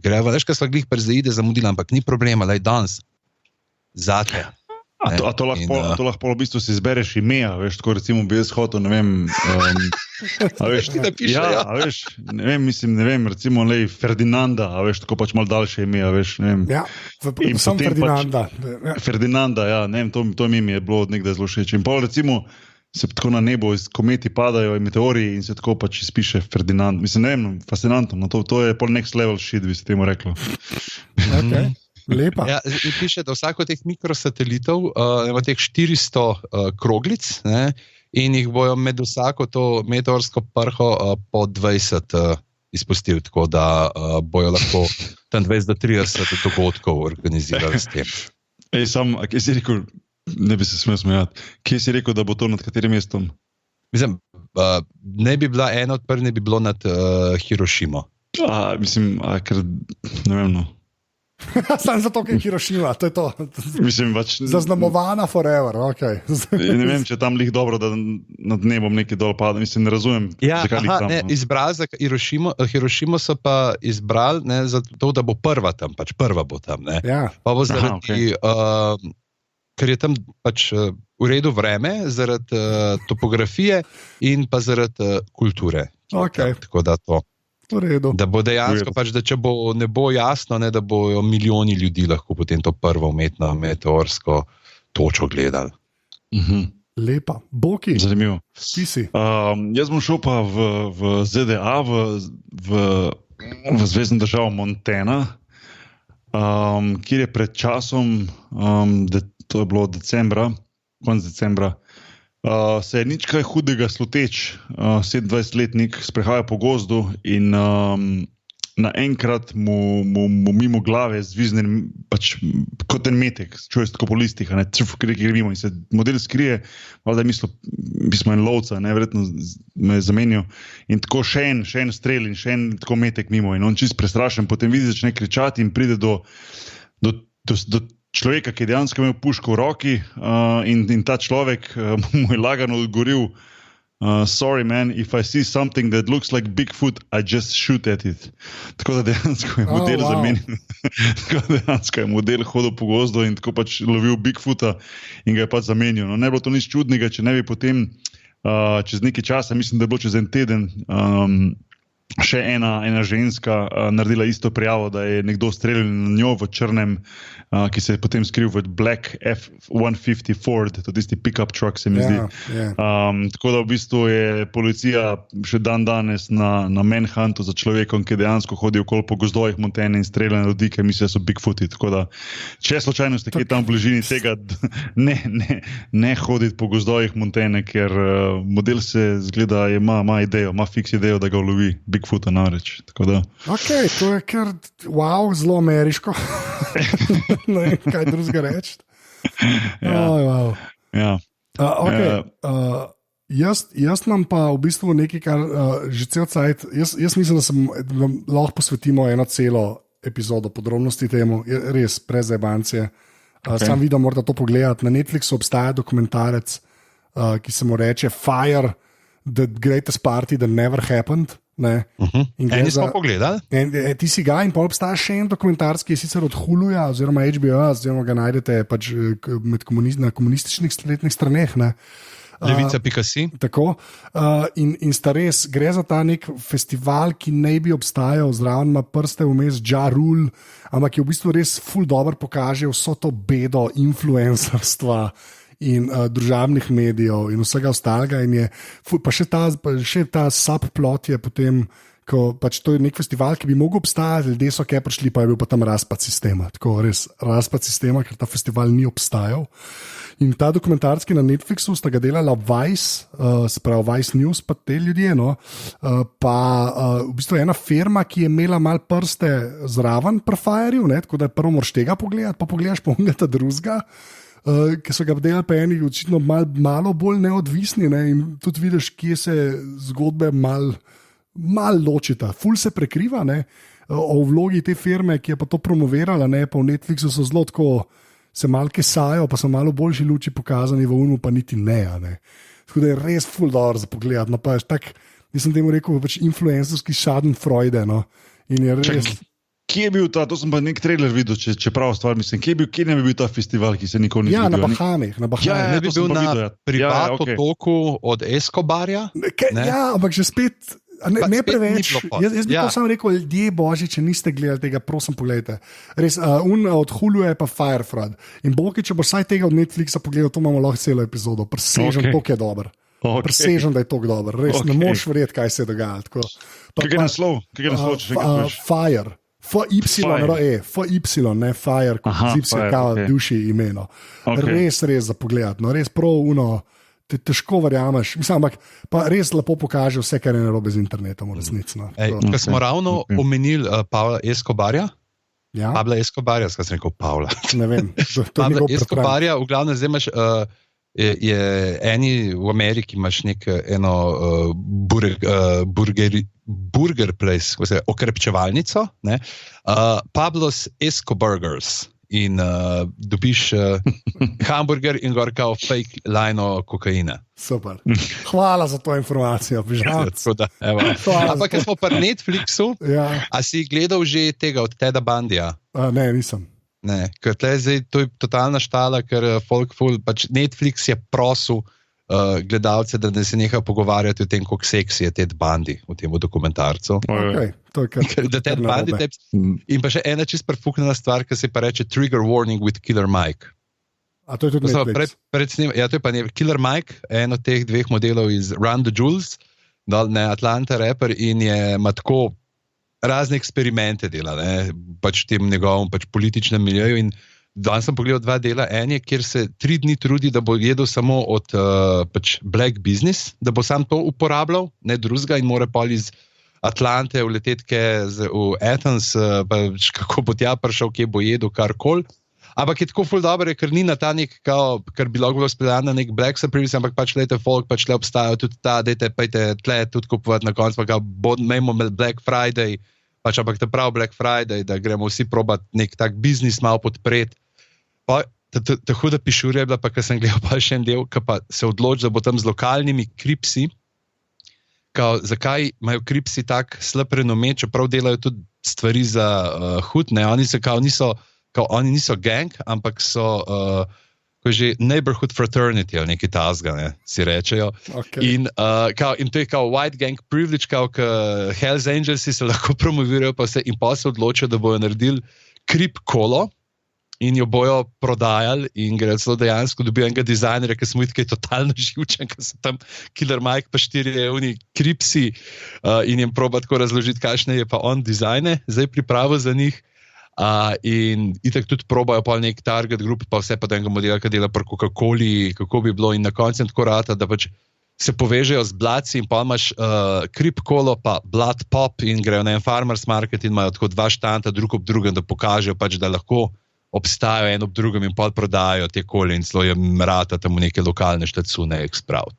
[SPEAKER 3] greva, veš, kaj sva glih prezaide zamudila, ampak ni problema, danes zate.
[SPEAKER 1] A to lahko v bistvu si izbereš ime, veš, tako recimo bi jaz hotel, ne vem, a veš,
[SPEAKER 3] ti napiše,
[SPEAKER 1] a veš, ne vem, recimo Ferdinanda, a veš, tako pač malo daljše ime, a veš, ne vem.
[SPEAKER 2] Ja, sam Ferdinanda.
[SPEAKER 1] Ferdinanda, ja, ne vem, to ime mi je bilo od nekdaj zelo všeč. In pol recimo se tako na nebo iz kometi padajo meteori in se tako pač izpiše Ferdinand. Mislim, ne vem, fascinantno, to je pol next level shit, bi se temu reklo.
[SPEAKER 2] Okay. Lepa.
[SPEAKER 3] Ja, piše, da vsako teh mikrosatelitov ima teh 400 kroglic, ne, in jih bojo med vsako to meteorsko prho po 20 izpustili, tako da bojo lahko tam 20 do 30 dogodkov organizirali s tem.
[SPEAKER 1] Kje si rekel, ne bi se smel smejati, kje si rekel, da bo to nad katerim mestom?
[SPEAKER 3] Mislim, ne bi bila ena od prvih, ne bi bilo nad Hirošimo.
[SPEAKER 1] Mislim, ker ne vem, no.
[SPEAKER 2] Samo zato, ker je Hirošima, to je to.
[SPEAKER 1] Mislim,
[SPEAKER 2] zaznamovana forever. Okay.
[SPEAKER 1] Ne vem, če je tam lih dobro, da nad nebom nekaj dol pada. Mislim, ne razumem.
[SPEAKER 3] Izbrali za Hirošimo so pa izbrali zato, da bo prva tam, pač prva bo tam.
[SPEAKER 2] Ja.
[SPEAKER 3] Pa bo zaradi, ker je tam pač v redu vreme, zaradi topografije in pa zaradi kulture.
[SPEAKER 2] Okay.
[SPEAKER 3] Tako da to. Da bo dejansko, pač, da če ne bo jasno, da bojo milijoni ljudi lahko potem to prvo umetno meteorsko točo gledali.
[SPEAKER 2] Lepa. Boki.
[SPEAKER 1] Zanimivo.
[SPEAKER 2] Ti si.
[SPEAKER 1] Jaz bom šel pa v ZDA, v zvezno državo Montana, kjer je pred časom, to je bilo konec decembra, se je nič kaj hudega sluteč, 27-letnik sprehajal po gozdu in naenkrat mu mimo glave zvizne pač kot en metek, čuješ tako po listih, ki gre mimo in se model skrije, valjda je mislil, pismo en lovca, verjetno me je zamenil in tako še en strel in še en tako metek mimo in on čist prestrašen, potem vidi, začne kričati in pride do človeka, ki je dejansko imel puško v roki in ta človek mu je lagano odgovoril, sorry man, if I see something that looks like Bigfoot, I just shoot at it. Tako da dejansko je model zamenil. Tako da dejansko je model hodil po gozdu in tako pač lovil Bigfoota in ga je pač zamenil. No, ne bilo to nič čudnega, če ne bi potem čez nekaj časa, mislim, da je bilo čez en teden, še ena ženska naredila isto prijavo, da je nekdo streljal na njo v črnem, ki se je potem skril v Black F-150 Ford, to tisti pick-up truck se mi zdi. Tako da v bistvu je policija še danes na manhuntu za človekom, ki dejansko hodi okoli po gozdovih Montane in strelja na ljudi, ki mislijo, da so Bigfooti. Tako da, če slučajno ste kje tam v bližini tega, ne hoditi po gozdovih Montane, ker model se zgleda, ima idejo, ima fiks idejo, da ga ulovi Bigfoota namreč.
[SPEAKER 2] Ok, to je kar zelo ameriško. Ne vem, kaj drugega reči. Jaz imam pa v bistvu nekaj, kar že cel cajt, jaz mislim, da lahko posvetimo eno celo epizodo podrobnosti temu, res prezebancije. Sam vidim, morate to pogledati. Na Netflixu obstaja dokumentarec, ki se mu reče Fire, the greatest party that never happened.
[SPEAKER 3] Eni smo pogledali.
[SPEAKER 2] Ti si ga in pa obstaja še en dokumentarski, ki je sicer od Huluja oziroma HBO, oziroma ga najdete pač na komunističnih spletnih straneh.
[SPEAKER 3] Levica.si.
[SPEAKER 2] Tako. In sta res, gre za ta nek festival, ki ne bi obstajal, zraven ima prste vmes Ja Rule, ampak je v bistvu res ful dobro pokaže vso to bedo influencerstva in družabnih medijev in vsega ostalega in je, pa še ta subplot je potem, ko pač to je nek festival, ki bi mogel obstajati, ljudje so kaj prišli, pa je bil pa tam razpad sistema, tako res razpad sistema, ker ta festival ni obstajal. In ta dokumentarski na Netflixu sta ga delala Vice, se pravi Vice News, pa te ljudje, pa v bistvu ena firma, ki je imela mal prste zraven pri Fireju, tako da prvo moraš tega pogledati, pa pogledaš pa onega drugega, ki so ga delali pa eni očitno malo bolj neodvisni, in tudi vidiš, kje se zgodbe malo ločita, ful se prekriva, o vlogi te firme, ki je pa to promovirala, pa v Netflixu so zelo tako, se malo kesajo, pa so malo boljši luči pokazani, v unu pa niti ne. Tako da je res ful dobro za pogledati, pa je tak, jaz sem temu rekel, pač influencerski Schadenfreude, in je res...
[SPEAKER 1] Kje je bil ta, to sem pa nek trailer videl, če prav stvar mislim, kje ne bi bil ta festival, ki se nikoli ni zgodil?
[SPEAKER 2] Na Bahamih.
[SPEAKER 3] Ne bi bil na privatnem otoku od Escobarja?
[SPEAKER 2] Ampak že spet, ne preveč. Jaz bi to samo rekel, ljudje božji, če niste gledali tega, prosim pogledajte. Res, od Hulu je pa Firefront. In Boki, če bo vsaj tega od Netflixa pogledal, to imamo lahko celo epizodo. Presežen, toliko je dober. Presežen, da je toliko dober. Res, ne moreš verjeti, kaj se dogaja.
[SPEAKER 1] Kaj je naslov, če še enkrat veš?
[SPEAKER 2] Fire. F-Y, ne Fire, kot zipse, kao duši imeno. Res za pogledati, res prav te težko verjameš, mislim, ampak pa res lepo pokaže vse, kar je narobe z internetom v resnici.
[SPEAKER 3] Ko smo ravno omenili Pavla Escobarja, Pabla Escobarja, skaj sem rekel Pavla.
[SPEAKER 2] Ne vem,
[SPEAKER 3] Pabla Escobarja, v glavnem zdaj imaš, je eni v Ameriki imaš eno burger place, okrepčevalnico, Pablo's Escoburgers. In dobiš hamburger in gor kao fake lajno kokaina.
[SPEAKER 2] Super. Hvala za to informacijo, Pižam.
[SPEAKER 3] Ampak, ker smo pri Netflixu, a si gledal že tega od Teda Bundija?
[SPEAKER 2] Ne, nisem.
[SPEAKER 3] Ne, ker to je totalna štala, ker pač Netflix je prosil gledalce, da ne se neha pogovarjati o tem, kako seksi je Ted Bundy v tem dokumentarcu.
[SPEAKER 2] Okay, to je
[SPEAKER 3] Ted Bundy in pa še ena čist prefuknjena stvar, ki se pa reče Trigger Warning with Killer Mike.
[SPEAKER 2] A to je tudi Netflix?
[SPEAKER 3] Ja, to je pa Killer Mike, en od teh dveh modelov iz Run the Jewels, Atlanta rapper, in ima tako razne eksperimente dela, pač v tem njegovem političnem miljeju. In danes sem pogledal 2 dela. En je, kjer se 3 dni trudi, da bo jedel samo od black business, da bo sam to uporabljal, ne drugega, in mora pol iz Atlante vleteti v Athens, pač kako bo tja prišel, kje bo jedel, karkoli. Ampak je tako ful dobro, ker ni na ta nek, kar bi lahko bilo speljan na nek black supremacy, ampak pač lete folk, pač le obstajajo tudi ta, dajte pejte tle tudi kupovati na koncu, pa imamo Black Friday, pač ampak ta prav Black Friday, da gremo vsi probat nek tak biznis malo podpreti. Ta huda pišurja je bila, pa ker sem gledal pa še en del, ki pa se odloči, da bo tam z lokalnimi kripsi, zakaj imajo kripsi tak slab renome, čeprav delajo tudi stvari za hud, oni niso gang, ampak so že neighborhood fraternity ali nekaj tasga, si rečejo.
[SPEAKER 2] Okay.
[SPEAKER 3] In to je white gang privilege, Hells Angelsi se lahko promovirajo pa vse, in pa se odločijo, da bojo naredili krip kolo in jo bojo prodajali, in grejo celo dejansko dobijo enega dizajnerja, ki smo jih totalno živčen, ker so tam Killer Mike pa 4 evni kripsi, in jim proba tako razložiti, kakšne je pa on dizajne zdaj pripravil za njih. In itak tudi probajo pa nek target group, pa vse pa do enega modela, ki dela pri Coca-Coli, kako bi bilo, in na koncu tako rata, da pač se povežejo z bladci, in pa imaš krip kolo pa blood pop, in grejo na en farmers market in imajo tako 2 štanta drug ob drugem, da pokažejo pač, da lahko obstajajo en ob drugem, in pa prodajajo te kole, in celo je rata tam v neke lokalne štacune ekspraviti.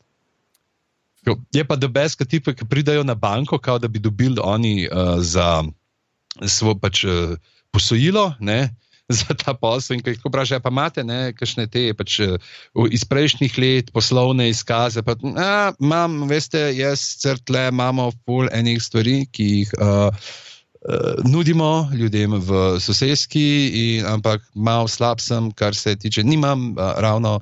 [SPEAKER 3] Je pa the best, ki pridajo na banko, kao da bi dobili oni za svoj pač posojilo, za ta posel, in kaj tako vprašajo, pa imate, kakšne te pač iz prejšnjih let poslovne izkaze, pa imam, veste, jaz crtle imamo ful enih stvari, ki jih nudimo ljudem v soseski, ampak malo slab sem, kar se tiče, nimam ravno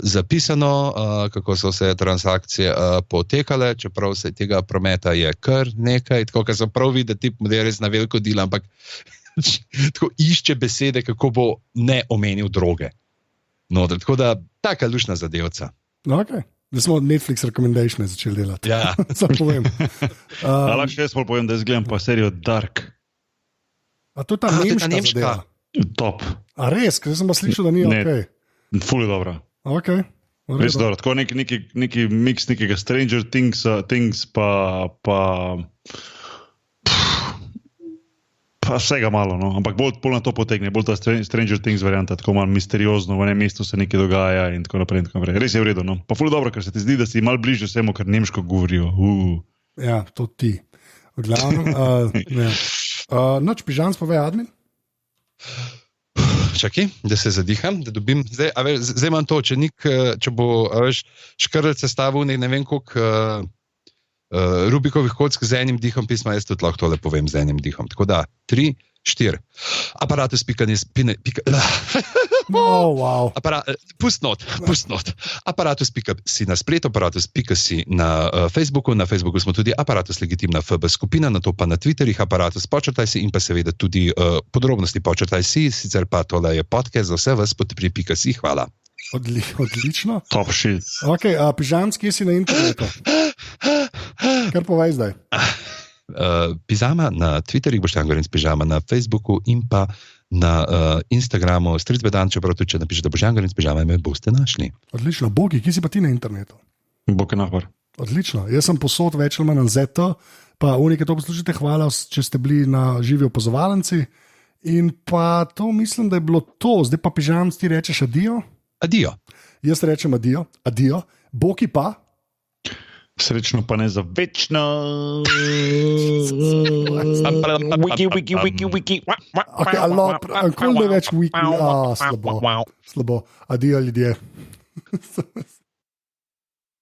[SPEAKER 3] zapisano, kako so vse transakcije potekale, čeprav se tega prometa je kar nekaj, tako kar sem prav videl, tip model res na veliko dela, ampak tako išče besede, kako bo ne omenil droge. No, tako da, taka lušna zadevca.
[SPEAKER 2] Okay. Da smo Netflix recommendatione začeli delati.
[SPEAKER 3] Ja.
[SPEAKER 2] Sam povem.
[SPEAKER 1] Lahko še jaz povem, da jaz gledam pa serijo Dark.
[SPEAKER 2] A to je ta nemška?
[SPEAKER 1] Top.
[SPEAKER 2] A res? Ker sem pa slišal, da ni okej.
[SPEAKER 1] Ful je dobra.
[SPEAKER 2] Okej.
[SPEAKER 1] Res dobro. Tako neki mix nekega Stranger Things pa vsega malo, no. Ampak bolj na to potegne, bolj ta Stranger Things varianta, tako malo misteriozno, v enem mestu se nekaj dogaja in tako naprej. Res je v redu, no. Pa ful dobro, ker se ti zdi, da si malo bližje vsemu, kar nemško govorijo.
[SPEAKER 2] Ja, to ti. V glavnem, noč Pižam spove admin?
[SPEAKER 3] Čakaj, da se zadiham, da dobim. Zdaj imam to, če bo škrlec sestavil ne vem koliko Rubikovih kock z enim dihom pisma, jaz tudi lahko tole povem z enim dihom. Tako da, 3, 4. Aparatus pika.
[SPEAKER 2] Wow.
[SPEAKER 3] Pust not. Aparatus pika si na spletu, aparatus pika si na Facebooku, na Facebooku smo tudi Aparatus Legitimna FB skupina, na to pa na Twitterih Aparatus počrtaj si, in pa seveda tudi podrobnosti počrtaj si, sicer pa tole je podcast za vse vas pod pri.si, hvala.
[SPEAKER 2] Odlično.
[SPEAKER 1] Top shit.
[SPEAKER 2] Ok, Pižam, kje si na internetu? Kar povej zdaj.
[SPEAKER 3] Pižama na Twitterih, Boštjan Gorenc Pižama na Facebooku in pa na Instagramu Strictbedan, čeprav tudi, če napišete Boštjan Gorenc Pižama, me boste našli.
[SPEAKER 2] Odlično. Bogi, kje si pa ti na internetu?
[SPEAKER 1] Bog je nahvar.
[SPEAKER 2] Odlično. Jaz sem posod več ali manj na ZT, pa unike to poslušate, hvala, če ste bili na živi opazovalnici. In pa to mislim, da je bilo to. Zdaj pa Pižam, ti rečeš adijo?
[SPEAKER 3] Adijo.
[SPEAKER 2] Jaz rečem adijo. Boki pa?
[SPEAKER 1] Srečno pa ne za večno.
[SPEAKER 4] Wiki.
[SPEAKER 2] Okay, kul ne več wiki. Slabo. Adijo ljudje.